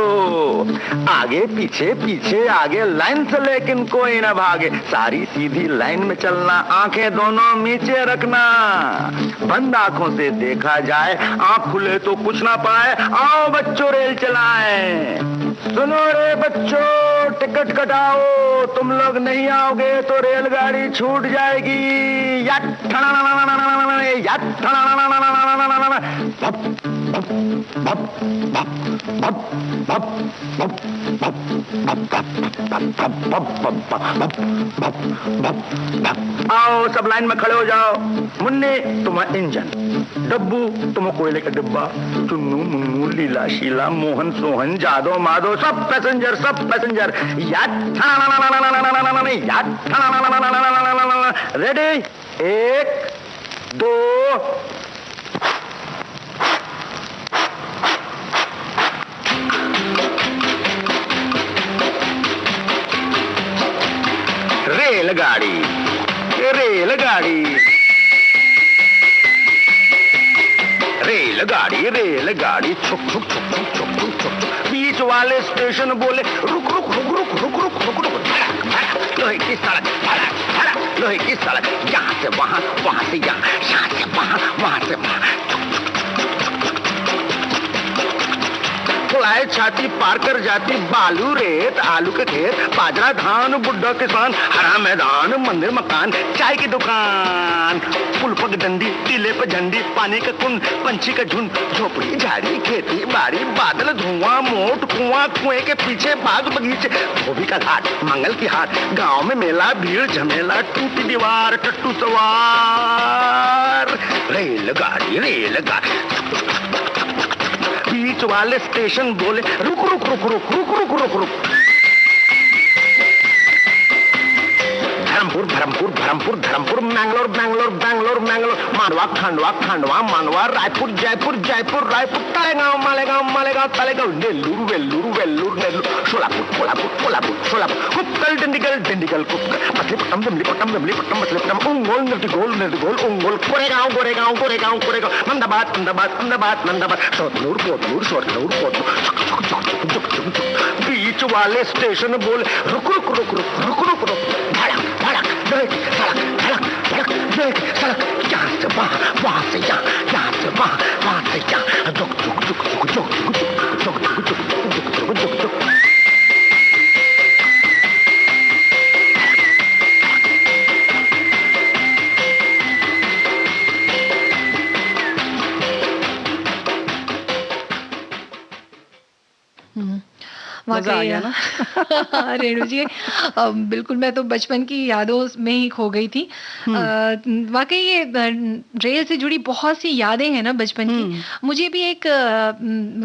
आगे पीछे पीछे आगे, लाइन से लेकिन कोई ना भागे, सारी सीधी लाइन में चलना, आंखें दोनों नीचे रखना, बंद आंखों से देखा जाए, आंख खुले तो कुछ ना पाए, आओ बच्चों रेल चलाएं। सुनो रे बच्चों, टिकट कटाओ, तुम लोग नहीं आओगे तो रेलगाड़ी छूट जाएगी। आओ सब लाइन में खड़े हो जाओ। मुन्नी तुम्हारा इंजन, डब्बू तुम कोयले का डिब्बा, चुन्नू मुन्नू लीला शीला मोहन सोहन जादो माधो सब पैसेंजर रेडी, 1 2 रेलगाड़ी रेलगाड़ी रेलगाड़ी रेलगाड़ी छुक छुक छुक छुक छुक छुक छुक। बीच वाले स्टेशन बोले रुक रुक रुक रुक रुक रुक रुक रुक, लोहे की सड़क, लोहे की सड़क, यहाँ से वहाँ, वहाँ से यहाँ, यहाँ से वहाँ, वहाँ से वहाँ, फुलाए छाती पार कर जाती, बालू रेत आलू के खेत, बाजरा धान बुड्ढा किसान, हरा मैदान मंदिर मकान, चाय की दुकान, पुल पग डंडी, टीले पे झंडी, पानी का कुंड, पंछी का झुंड, झोपड़ी झाड़ी खेती बाड़ी, बादल धुआं मोट कुआं, कुएं के पीछे बाग बगीचे, धोबी का घाट मंगल की हाट, गांव में मेला भीड़ झमेला, टूटी दीवार टट्टू सवार, रेलगाड़ी रेलगाड़ी। बीच वाले स्टेशन बोले रुक रुक रुक रुक रुक रुक रुक रुक। धर्मपुर धर्मपुर धर्मपुर धर्मपुर, मैंगलोर बैंगलोर बैंगलोर मैंगलोर, मांडवा खांडवा खांडवा मांडवा, रायपुर जयपुर जयपुर रायपुर, तालेगांव मालेगांव मालेगांव तालेगांव, नेल्लूर वेल्लूर वेल्लूर नेल्लूर, सोलापुर कोल्हापुर कोल्हापुर सोलापुर, उत्कल डिंडीगल डिंडीगल कुक्कल, मछलीपट्टनम विमलीपट्टनम विमलीपट्टनम मछलीपट्टनम, उंगोल निर्दिगोल निर्दिगोल उंगोल, गोरेगांव गोरेगांव गोरेगांव गोरेगांव, नंदाबाद नंदाबाद नंदाबाद नंदाबाद, शोधनूर कोतनूर शोधनूर कोतनूर। बीच वाले स्टेशन बोले रुक रुक रुक रुक रुक रुक रुक, धड़क धड़क धड़क धड़क धड़क धड़क धड़क धड़क, यहाँ से वहाँ से यहाँ से वहाँ से यहाँ, जुक जुक जुक जुक जुक जुक जुक जुक जुक जुक जुक जुक जुक। मजा आ गया ना? रेणु जी, बिल्कुल मैं तो बचपन की यादों में ही खो गई थी। वाकई ये रेल से जुड़ी बहुत सी यादें हैं ना बचपन की। मुझे भी एक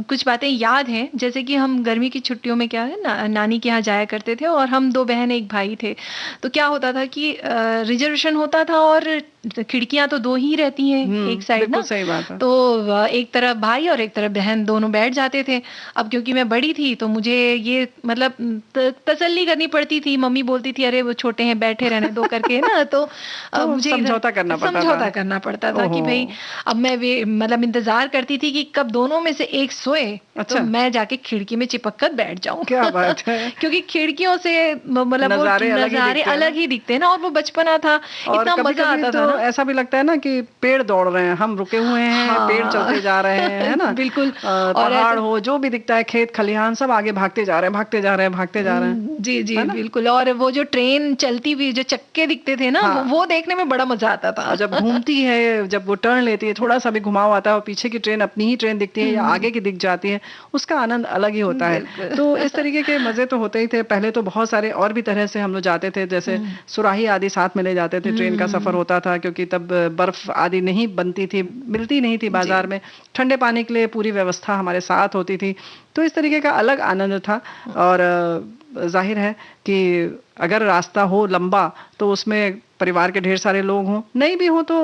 कुछ बातें याद हैं, जैसे कि हम गर्मी की छुट्टियों में क्या है नानी के यहाँ जाया करते थे, और हम 2 बहन एक भाई थे। तो क्या होता था कि रिजर्वेशन होता था और खिड़कियां तो 2 ही रहती हैं एक साइड ना, सही बात है। तो एक तरफ भाई और एक तरफ बहन दोनों बैठ जाते थे। अब क्योंकि मैं बड़ी थी तो मुझे ये मतलब तसल्ली करनी पड़ती थी। मम्मी बोलती थी अरे वो छोटे हैं बैठे रहने दो करके ना, तो मुझे समझौता करना पड़ता था कि भाई अब मैं मतलब इंतजार करती थी कि कब दोनों में से एक सोए। अच्छा। तो मैं जाके खिड़की में चिपक कर बैठ जाऊं। क्या बात है। क्योंकि खिड़कियों से मतलब नजारे अलग ही दिखते हैं ना, और वो बचपना था, इतना मजा आता था। ऐसा भी लगता है ना कि पेड़ दौड़ रहे हैं, हम रुके हुए हैं। हाँ। पेड़ चलते जा रहे हैं, है ना? बिल्कुल। पहाड़ हो जो भी दिखता है, खेत खलिहान, सब आगे भागते जा रहे हैं भागते जा रहे हैं भागते जा रहे हैं। जी जी बिल्कुल। और वो जो ट्रेन चलती हुई जो चक्के दिखते थे ना, हाँ। वो देखने में बड़ा मजा आता था। जब घूमती है, जब वो टर्न लेती है, थोड़ा सा भी घुमाव आता है और पीछे की ट्रेन अपनी ही ट्रेन दिखती है या आगे की दिख जाती है, उसका आनंद अलग ही होता है। तो इस तरीके के मजे तो होते ही थे। पहले तो बहुत सारे और भी तरह से हम लोग जाते थे, जैसे सुराही आदि साथ में ले जाते थे। ट्रेन का सफर होता था क्योंकि तब बर्फ आदि नहीं बनती थी, मिलती नहीं थी बाजार में। ठंडे पानी के लिए पूरी व्यवस्था हमारे साथ होती थी। तो इस तरीके का अलग आनंद था। और जाहिर है कि अगर रास्ता हो लंबा तो उसमें परिवार के ढेर सारे लोग हों, नहीं भी हो तो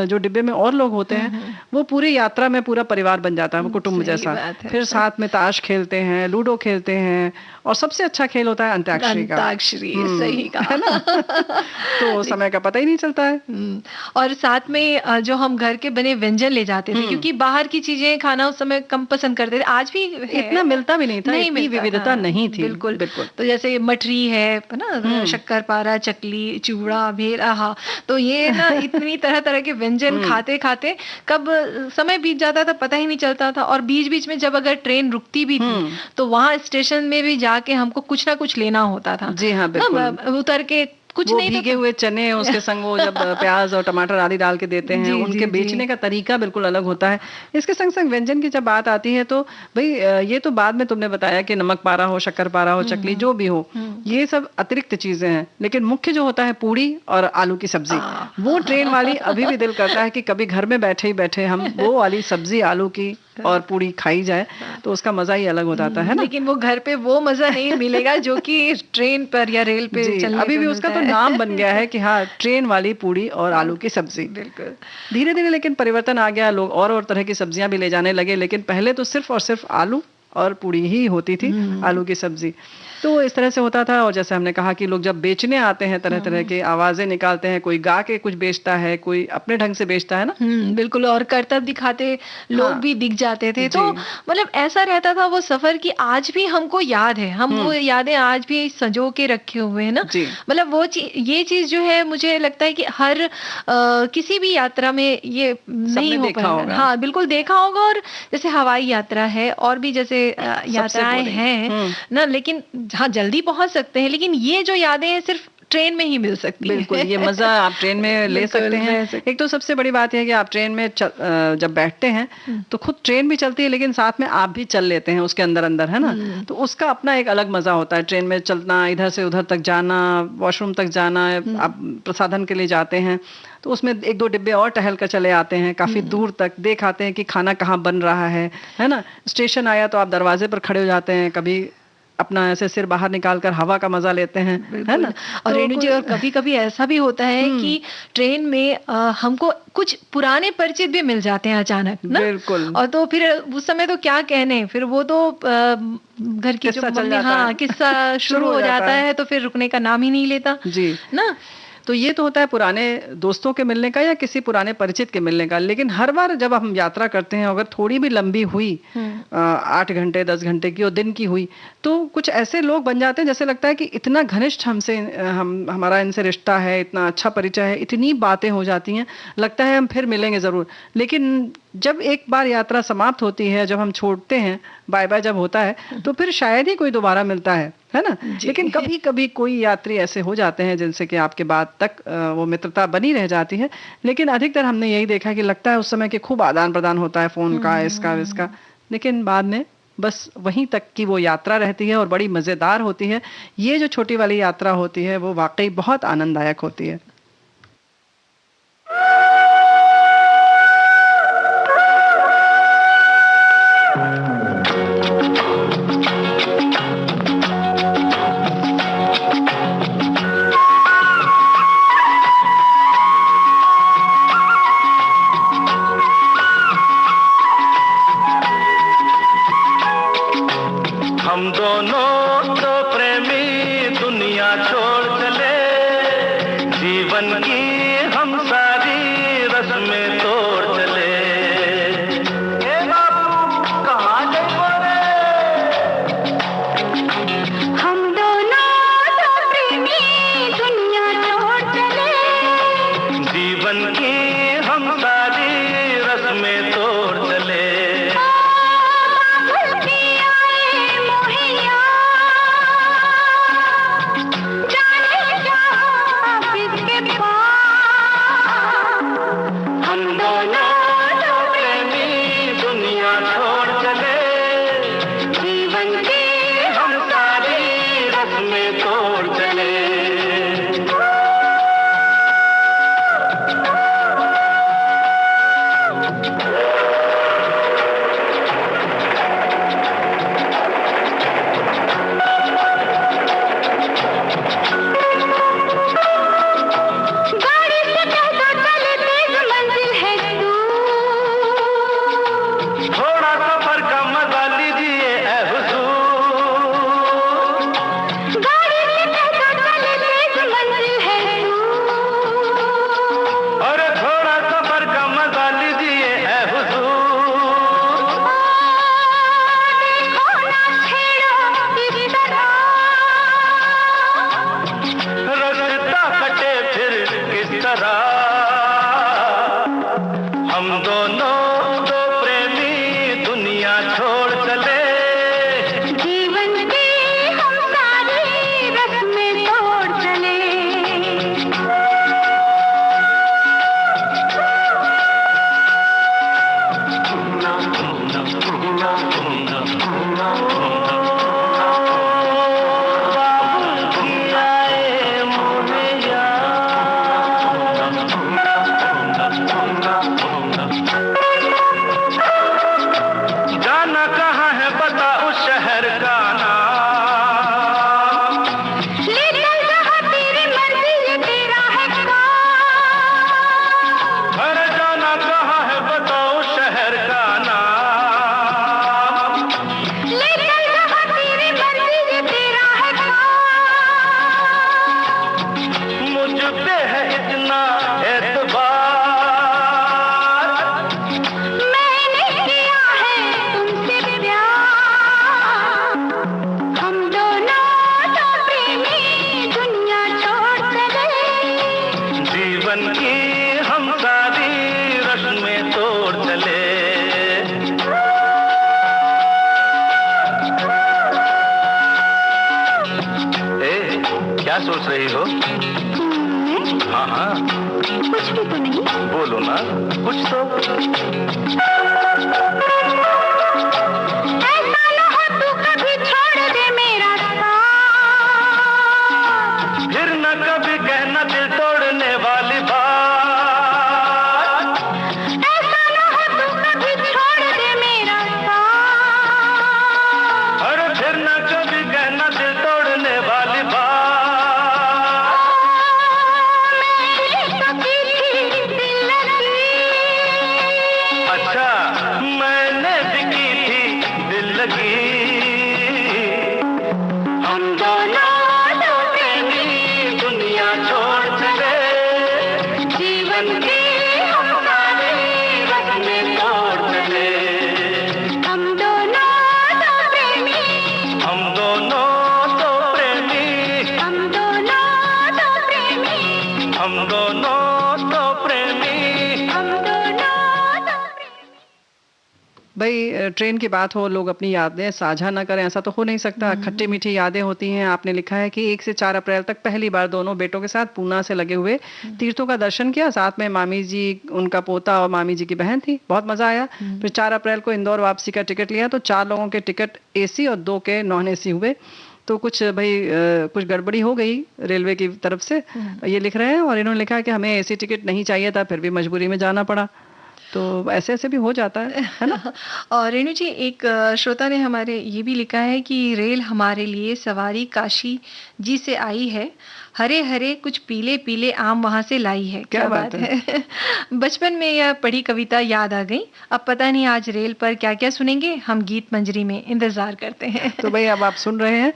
जो डिब्बे में और लोग होते हैं वो पूरी यात्रा में पूरा परिवार बन जाता है, वो कुटुंब जैसा। फिर साथ में ताश खेलते हैं, लूडो खेलते हैं, और सबसे अच्छा खेल होता है अंताक्षरी का। अंताक्षरी, सही कहा है ना। तो समय का पता ही नहीं चलता है। और साथ में जो हम घर के बने व्यंजन ले जाते थे, क्योंकि बाहर की चीजें खाना उस समय कम पसंद करते थे। आज भी इतना मिलता भी नहीं था, इतनी विविधता नहीं थी। बिल्कुल बिल्कुल। तो जैसे मठरी है ना, शक्करपारा, चकली, चूड़ा, भेल, हाँ, तो ये ना इतनी तरह तरह के व्यंजन खाते खाते कब समय बीत जाता था पता ही नहीं चलता था। और बीच बीच में जब अगर ट्रेन रुकती भी थी तो वहां स्टेशन में भी जाके हमको कुछ ना कुछ लेना होता था। जी हाँ बिल्कुल। उतर के कुछ नहीं, भीगे हुए चने, उसके संग वो जब प्याज और टमाटर आदि डाल के देते हैं, उनके बेचने का तरीका बिल्कुल अलग होता है। इसके संग संग व्यंजन की जब बात आती है तो भाई ये तो बाद में तुमने बताया कि नमक पारा हो, शक्कर पारा हो, चकली जो भी हो, ये सब अतिरिक्त चीजें हैं। लेकिन मुख्य जो होता है पूड़ी और आलू की सब्जी, वो ट्रेन वाली अभी भी दिल करता है कि कभी घर में बैठे ही बैठे हम वो वाली सब्जी आलू की और पूड़ी खाई जाए, तो उसका मजा ही अलग हो जाता है ना। लेकिन वो घर पे वो मजा नहीं मिलेगा जो कि ट्रेन पर या रेल पे चलने अभी भी उसका तो नाम बन गया है कि हाँ, ट्रेन वाली पूड़ी और आलू की सब्जी। बिल्कुल। धीरे धीरे लेकिन परिवर्तन आ गया, लोग और तरह की सब्जियां भी ले जाने लगे, लेकिन पहले तो सिर्फ और सिर्फ आलू और पूड़ी ही होती थी, आलू की सब्जी। तो इस तरह से होता था। और जैसे हमने कहा कि लोग जब बेचने आते हैं तरह तरह के आवाजें निकालते हैं, कोई गा के कुछ बेचता है, कोई अपने ढंग से बेचता है ना। बिल्कुल। और करतब दिखाते लोग भी दिख जाते थे। तो मतलब ऐसा रहता था वो सफर की आज भी हमको याद है, हम वो यादें आज भी संजो के रखे हुए हैं ना। मतलब वो ये चीज जो है मुझे लगता है कि हर किसी भी यात्रा में ये नहीं हो पाएगा। हाँ बिल्कुल देखा होगा। और जैसे हवाई यात्रा है और भी जैसे यात्राएं हैं ना, लेकिन हाँ जल्दी पहुंच सकते हैं, लेकिन ये जो यादें हैं सिर्फ ट्रेन में ही मिल सकती है। बिल्कुल, ये मजा आप ट्रेन में ले सकते हैं। एक तो सबसे बड़ी बात यह है कि आप ट्रेन में जब बैठते हैं तो खुद ट्रेन भी चलती है, लेकिन साथ में आप भी चल लेते हैं उसके अंदर अंदर, है ना। तो उसका अपना एक अलग मजा होता है, ट्रेन में चलना, इधर से उधर तक जाना, वॉशरूम तक जाना, आप प्रसाधन के लिए जाते हैं तो उसमें एक दो डिब्बे और टहल कर चले आते हैं, काफी दूर तक देख आते हैं कि खाना कहाँ बन रहा है ना। स्टेशन आया तो आप दरवाजे पर खड़े हो जाते हैं, कभी अपना ऐसे सिर बाहर निकाल कर हवा का मजा लेते हैं, है ना। और रेणु जी, और कभी कभी ऐसा भी होता है कि ट्रेन में हमको कुछ पुराने परिचित भी मिल जाते हैं अचानक ना। बिल्कुल। और तो फिर उस समय तो क्या कहने, फिर वो तो घर की जो मम्मी किस्सा शुरू हो जाता है तो फिर रुकने का नाम ही नहीं लेता जी ना। तो ये तो होता है पुराने दोस्तों के मिलने का या किसी पुराने परिचित के मिलने का। लेकिन हर बार जब हम यात्रा करते हैं, अगर थोड़ी भी लंबी हुई, 8 घंटे 10 घंटे की और दिन की हुई, तो कुछ ऐसे लोग बन जाते हैं जैसे लगता है कि इतना घनिष्ठ हमारा इनसे रिश्ता है, इतना अच्छा परिचय है, इतनी बातें हो जाती हैं, लगता है हम फिर मिलेंगे जरूर। लेकिन जब एक बार यात्रा समाप्त होती है, जब हम छोड़ते हैं, बाय बाय जब होता है, तो फिर शायद ही कोई दोबारा मिलता है ना। लेकिन कभी कभी कोई यात्री ऐसे हो जाते हैं जिनसे कि आपके बाद तक वो मित्रता बनी रह जाती है। लेकिन अधिकतर हमने यही देखा कि लगता है उस समय कि खूब आदान प्रदान होता है फोन का, इसका, लेकिन बाद में बस वहीं तक की वो यात्रा रहती है और बड़ी मजेदार होती है। ये जो छोटी वाली यात्रा होती है वो वाकई बहुत आनंददायक होती है। हम दोनों तो प्रेमी दुनिया छोड़ चले, जीवन की हम सारी रस्में तोड़ चले। ए बाबू कहाँ गए हम दोनों तो प्रेमी दुनिया छोड़ चले, जीवन की हम सारी रस्में तोड़ चले। सोच रही हो? मैं हाँ हाँ, कुछ भी तो नहीं। बोलो ना कुछ तो। ऐसा न हो तू कभी छोड़ दे मेरा साथ। फिर न कभी कहना दिल तोड़ने वाली बात। ऐसा न हो तू कभी छोड़ दे मेरा साथ। अरे फिर न कभी कहना दिल तोड़ने वाली बात। मैंने तो की थी दिल लगी। अच्छा, मैंने भी की थी दिल लगी। हम दोनों दो प्रेमी दुनिया छोड़ चले, जीवन की हमारी रस्में तोड़ चले। हम दोनों दो प्रेमी। हम दोनों दो प्रेमी। हम दोनों दो प्रेमी। हम दोनों दो प्रेमी। हम दोनों दो प्रेमी। भाई ट्रेन की बात हो, लोग अपनी यादें साझा ना करें, ऐसा तो हो नहीं सकता। खट्टी मीठी यादें होती हैं। आपने लिखा है कि 1 से 4 अप्रैल तक पहली बार दोनों बेटों के साथ पूना से लगे हुए तीर्थों का दर्शन किया। साथ में मामी जी, उनका पोता और मामी जी की बहन थी। बहुत मजा आया। फिर 4 अप्रैल को इंदौर वापसी का टिकट लिया तो 4 लोगों के टिकट एसी और 2 के नॉन एसी हुए। तो कुछ भाई कुछ गड़बड़ी हो गई रेलवे की तरफ से, ये लिख रहे हैं। और इन्होंने लिखा है कि हमें एसी टिकट नहीं चाहिए था, फिर भी मजबूरी में जाना पड़ा। तो ऐसे ऐसे भी हो जाता है ना। और रेणु जी, एक श्रोता ने हमारे ये भी लिखा है कि रेल हमारे लिए सवारी काशी जी से आई है, हरे हरे कुछ पीले पीले आम वहां से लाई है। क्या बात है। बचपन में यह पढ़ी कविता याद आ गई। अब पता नहीं आज रेल पर क्या क्या सुनेंगे। हम गीत मंजरी में इंतजार करते हैं। तो भाई अब आप सुन रहे हैं।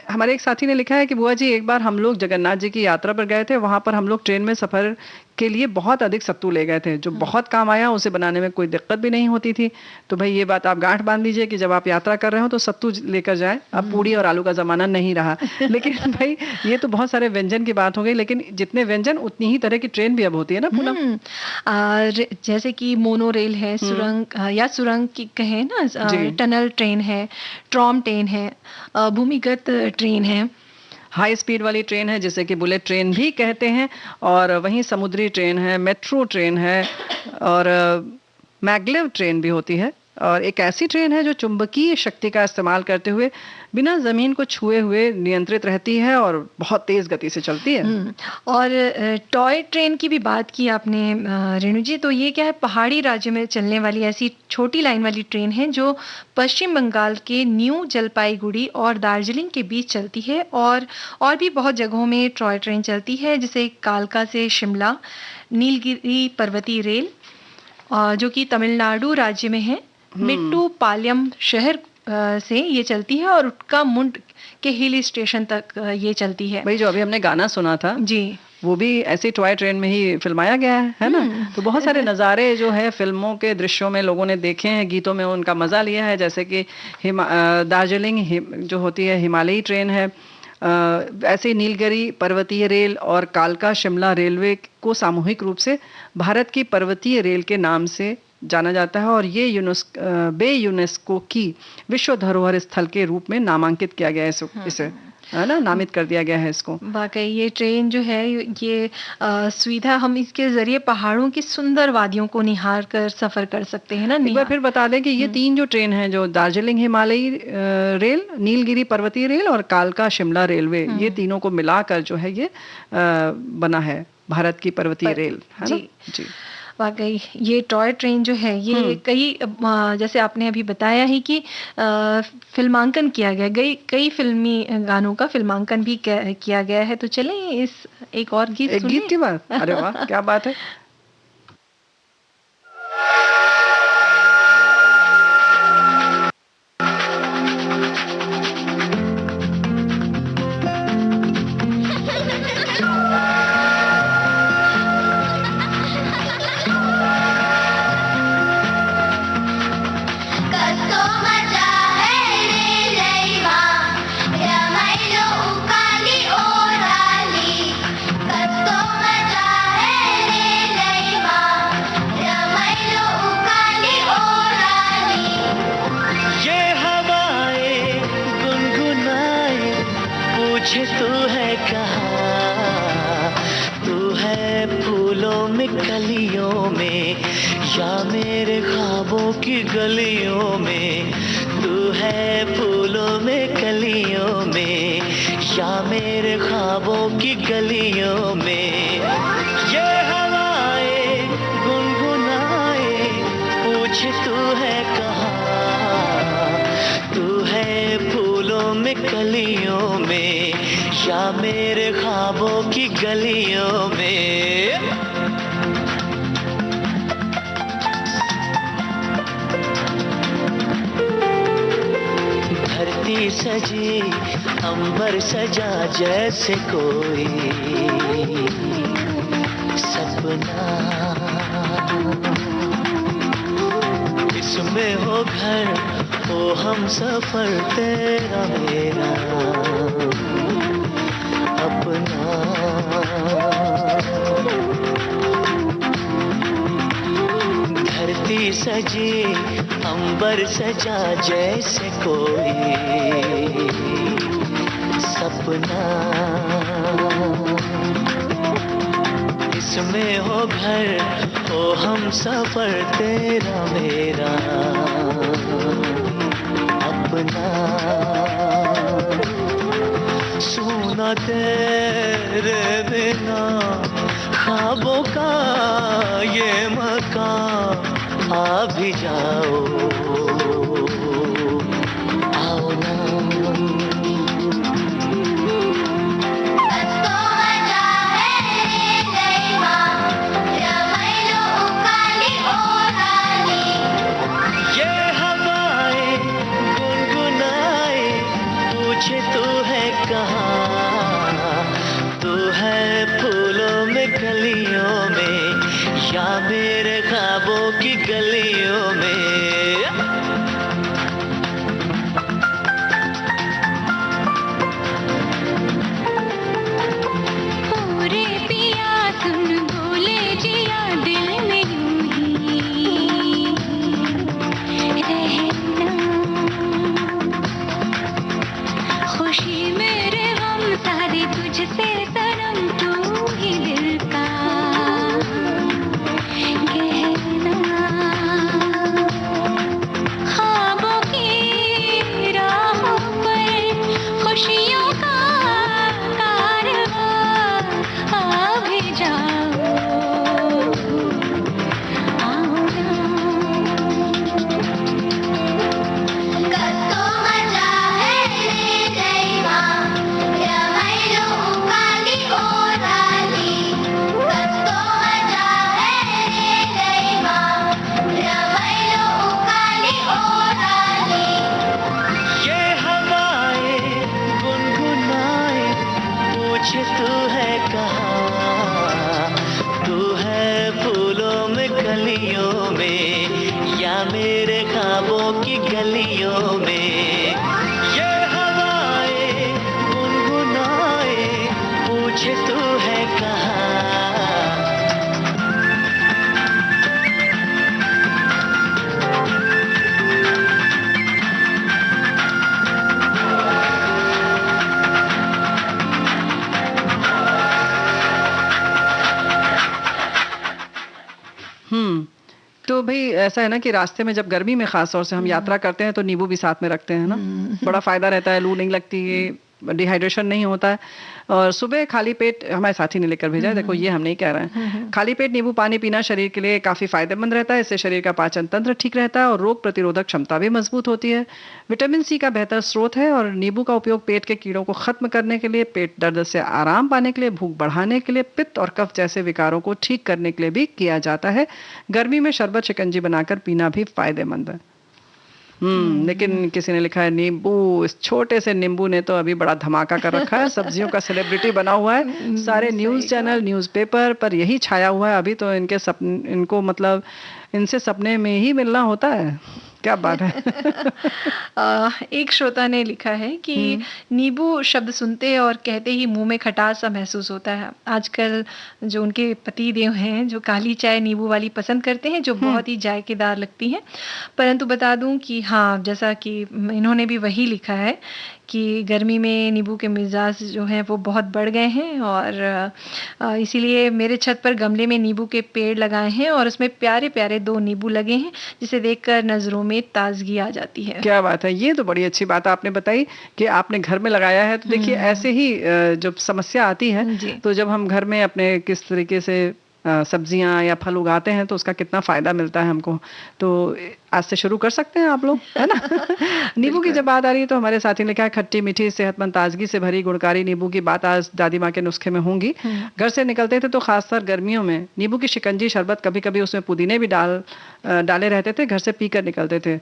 हमारे एक साथी ने लिखा है कि बुआ जी, एक बार हम लोग जगन्नाथ जी की यात्रा पर गए थे। वहां पर हम लोग ट्रेन में सफर के लिए बहुत अधिक सत्तू ले गए थे, जो बहुत काम आया। उसे बनाने में कोई दिक्कत भी नहीं होती थी। तो भाई ये बात आप गांठ बांध लीजिए कि जब आप यात्रा कर रहे हो तो सत्तू लेकर जाए। अब पूड़ी और आलू का जमाना नहीं रहा। लेकिन भाई ये तो बहुत सारे व्यंजन की बात हो गई, लेकिन जितने व्यंजन उतनी ही तरह की ट्रेन भी अब होती है ना पूनम। जैसे कि मोनो रेल है, सुरंग या सुरंग की कहे ना, टनल ट्रेन है, ट्रॉम ट्रेन है, भूमिगत ट्रेन है, हाई स्पीड वाली ट्रेन है जिसे कि बुलेट ट्रेन भी कहते हैं। और वहीं समुद्री ट्रेन है, मेट्रो ट्रेन है और मैग्लेव ट्रेन भी होती है। और एक ऐसी ट्रेन है जो चुंबकीय शक्ति का इस्तेमाल करते हुए बिना जमीन को छुए हुए नियंत्रित रहती है और बहुत तेज गति से चलती है। और टॉय ट्रेन की भी बात की आपने रेणु जी, तो ये क्या है, पहाड़ी राज्य में चलने वाली ऐसी छोटी लाइन वाली ट्रेन है जो पश्चिम बंगाल के न्यू जलपाईगुड़ी और दार्जिलिंग के बीच चलती है। और भी बहुत जगहों में टॉय ट्रेन चलती है, जैसे कालका से शिमला, नीलगिरी पर्वतीय रेल जो कि तमिलनाडु राज्य में है, मेट्टुपालयम शहर से ये चलती है और उटका मुंड के हिल स्टेशन तक ये चलती है। भाई जो अभी हमने गाना सुना था जी, वो भी ऐसी टॉय ट्रेन में ही फिल्माया गया है ना। तो बहुत सारे नज़ारे जो है फिल्मों के दृश्यों में लोगों ने देखे हैं, गीतों में उनका मजा लिया है। जैसे कि दार्जिलिंग जो होती है हिमालयी ट्रेन है, ऐसे नीलगिरी पर्वतीय रेल और कालका शिमला रेलवे को सामूहिक रूप से भारत की पर्वतीय रेल के नाम से जाना जाता है। और ये यूनेस्को की विश्व धरोहर स्थल के रूप में नामांकित किया गया है इसे, है ना, नामित कर दिया गया है इसको। वाकई ये ट्रेन जो है, ये सुविधा, हम इसके जरिए पहाड़ों की सुंदर वादियों को निहार कर सफर कर सकते हैं ना। एक बार फिर बता दें कि ये 3 जो ट्रेन है, जो दार्जिलिंग हिमालयी रेल, नीलगिरी पर्वतीय रेल और कालका शिमला रेलवे, ये तीनों को मिलाकर जो है ये बना है भारत की पर्वतीय रेल, है ना। जी वाकई ये टॉय ट्रेन जो है ये कई, जैसे आपने अभी बताया ही कि फिल्मांकन किया गया, कई फिल्मी गानों का फिल्मांकन भी किया गया है। तो चलें इस एक और गीत सुनें। गीत की बात, अरे वाह क्या बात है। कस्तो मजा है रे फूलों में कलियों में या मेरे ख्वाबों की गलियों में, तू है फूलों में कलियों में या मेरे ख्वाबों की गलियों में। ये हवाएं गुनगुनाए पूछे तू है कहाँ, तू है फूलों में कलियों में या मेरे ख्वाबों की गलियों में। धरती सजी अंबर सजा जैसे कोई सपना, इसमें हो घर हो हम सफर तेरा मेरा अपना। धरती सजी अंबर सजा जैसे कोई सपना, इसमें हो घर हो हम सफर तेरा मेरा अपना। सुना तेरे बिना ख्वाबों का ये मकान, आ भी जाओ आओ ना। ये हवाएं गुनगुनाए पूछे तू है कहाँ, तू है फूलों में गलियों में या मेरे ख्वाबों की गलियों में। रे पिया सुन बोले जिया दिल में यूं ही रहना, खुशी मेरे गम सारे तुझसे सनम, तू ही दिल का गहना। ख्वाबों की राहों पर खुशियों का कारवां, आ भी जाओ आओ ना। कस्तो मजा है रे दैवा रमैलो काली ओराली, कस्तो मजा है रे दैवा रमैलो काली ओराली। ये हवाएं गुनगुनाए पूछे तू है कहाँ, तू है फूलों में कलियों में या मेरे ख्वाबों की गलियों में। ये हवाएं गुनगुनाए पूछे तू है कहाँ। तो भाई ऐसा है ना कि रास्ते में जब गर्मी में खास तौर से हम यात्रा करते हैं तो नींबू भी साथ में रखते हैं ना, बड़ा फायदा रहता है, लू नहीं लगती है, डिहाइड्रेशन नहीं होता है। और सुबह खाली पेट, हमारे साथी ने लेकर भेजा है, देखो ये हम नहीं कह रहे हैं, खाली पेट नींबू पानी पीना शरीर के लिए काफी फायदेमंद रहता है। इससे शरीर का पाचन तंत्र ठीक रहता है और रोग प्रतिरोधक क्षमता भी मजबूत होती है। विटामिन सी का बेहतर स्रोत है और नींबू का उपयोग पेट के कीड़ों को खत्म करने के लिए, पेट दर्द से आराम पाने के लिए, भूख बढ़ाने के लिए, पित्त और कफ जैसे विकारों को ठीक करने के लिए भी किया जाता है। गर्मी में शरबत शिकंजी बनाकर पीना भी फायदेमंद है। लेकिन किसी ने लिखा है नींबू, इस छोटे से नींबू ने तो अभी बड़ा धमाका कर रखा है, सब्जियों का सेलिब्रिटी बना हुआ है। सारे न्यूज़ चैनल, न्यूज़पेपर पर यही छाया हुआ है। अभी तो इनको मतलब इनसे सपने में ही मिलना होता है। क्या बात है। एक श्रोता ने लिखा है कि नींबू शब्द सुनते और कहते ही मुंह में खटास सा महसूस होता है। आजकल जो उनके पति देव हैं जो काली चाय नींबू वाली पसंद करते हैं, जो बहुत ही जायकेदार लगती है। परंतु बता दूं कि हाँ, जैसा कि इन्होंने भी वही लिखा है कि गर्मी में नींबू के मिजाज जो हैं वो बहुत बढ़ गए हैं और इसीलिए मेरे छत पर गमले में नींबू के पेड़ लगाए हैं और उसमें प्यारे-प्यारे 2 नींबू लगे हैं, जिसे देखकर नज़रों में ताज़गी आ जाती है। क्या बात है! ये तो बड़ी अच्छी बात आपने बताई कि आपने घर में लगाया है। तो देखिए ऐसे ही जब समस्या आती है, जी। तो जब हम घर में अपने किस तरीके से सब्जियाँ या फल उगाते हैं तो उसका कितना फ़ायदा मिलता है हमको। तो आज से शुरू कर सकते हैं आप लोग, है ना? नींबू की जब बात आ रही है तो हमारे साथी ने लिखा है खट्टी-मीठी, सेहतमंद, ताज़गी से भरी गुणकारी नींबू की बात आज दादी माँ के नुस्खे में होंगी। घर से निकलते थे तो ख़ासकर गर्मियों में नींबू की शिकंजी, शरबत, कभी-कभी उसमें पुदीने भी डाले रहते थे, घर से पीकर निकलते थे।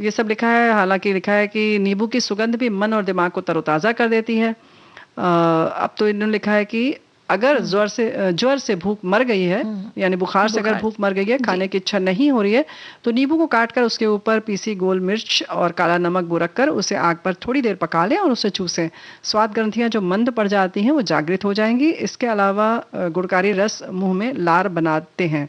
ये सब लिखा है, हालाँकि लिखा है कि नींबू की सुगंध भी मन और दिमाग को तरोताज़ा कर देती है। अब तो इन्होंने लिखा है कि अगर ज्वर से भूख मर गई है, यानी बुखार से अगर भूख मर गई है, खाने की इच्छा नहीं हो रही है, तो नींबू को काट कर उसके ऊपर पीसी गोल मिर्च और काला नमक बुरक कर उसे आग पर थोड़ी देर पका लें और उसे चूसें। स्वाद ग्रंथियां जो मंद पड़ जाती हैं वो जागृत हो जाएंगी। इसके अलावा गुड़कारी रस मुंह में लार बनाते हैं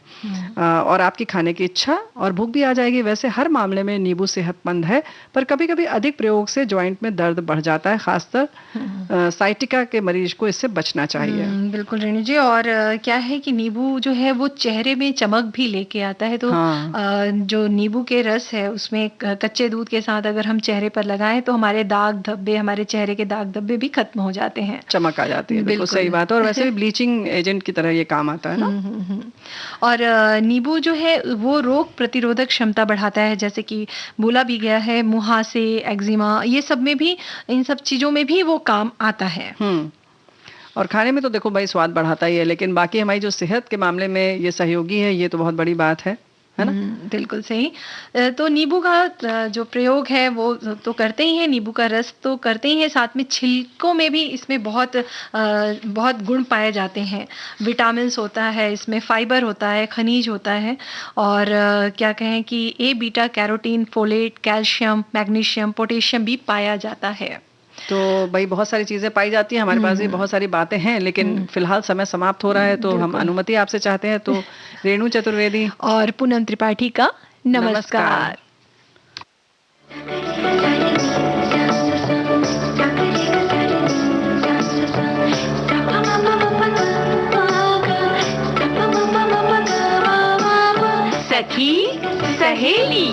और आपकी खाने की इच्छा और भूख भी आ जाएगी। वैसे हर मामले में नींबू सेहतमंद है, पर कभी-कभी अधिक प्रयोग से जॉइंट में दर्द बढ़ जाता है, खासकर साइटिका के मरीज को इससे बचना चाहिए। बिल्कुल रेणु जी और क्या है कि नींबू जो है वो चेहरे में चमक भी लेके आता है तो हाँ। जो नींबू के रस है उसमें कच्चे दूध के साथ अगर हम चेहरे पर लगाएं तो हमारे दाग धब्बे हमारे चेहरे के दाग धब्बे भी खत्म हो जाते हैं। चमक आ जाती है, बिल्कुल बिल्कुल। सही बात है और वैसे भी ब्लीचिंग एजेंट की तरह ये काम आता है ना। और नींबू जो है वो रोग प्रतिरोधक क्षमता बढ़ाता है, जैसे कि बोला भी गया है मुहासे, एक्जिमा, ये सब में भी, इन सब चीजों में भी वो काम आता है। और खाने में तो देखो भाई स्वाद बढ़ाता ही है, लेकिन बाकी हमारी जो सेहत के मामले में ये सहयोगी है, ये तो बहुत बड़ी बात है ना? बिल्कुल सही। तो नींबू का जो प्रयोग है वो तो करते ही हैं, नींबू का रस तो करते ही हैं, साथ में छिलकों में भी इसमें बहुत गुण पाए जाते हैं। विटामिन्स होता है, इसमें फाइबर होता है, खनिज होता है और क्या कहें कि ए beta carotene, folate, calcium, magnesium, potassium भी पाया जाता है। तो भाई बहुत सारी चीजें पाई जाती हैं, हमारे पास भी बहुत सारी बातें हैं, लेकिन फिलहाल समय समाप्त हो रहा है तो हम अनुमति आपसे चाहते हैं। तो रेणु चतुर्वेदी और पूनम त्रिपाठी का नमस्कार। सखी सहेली।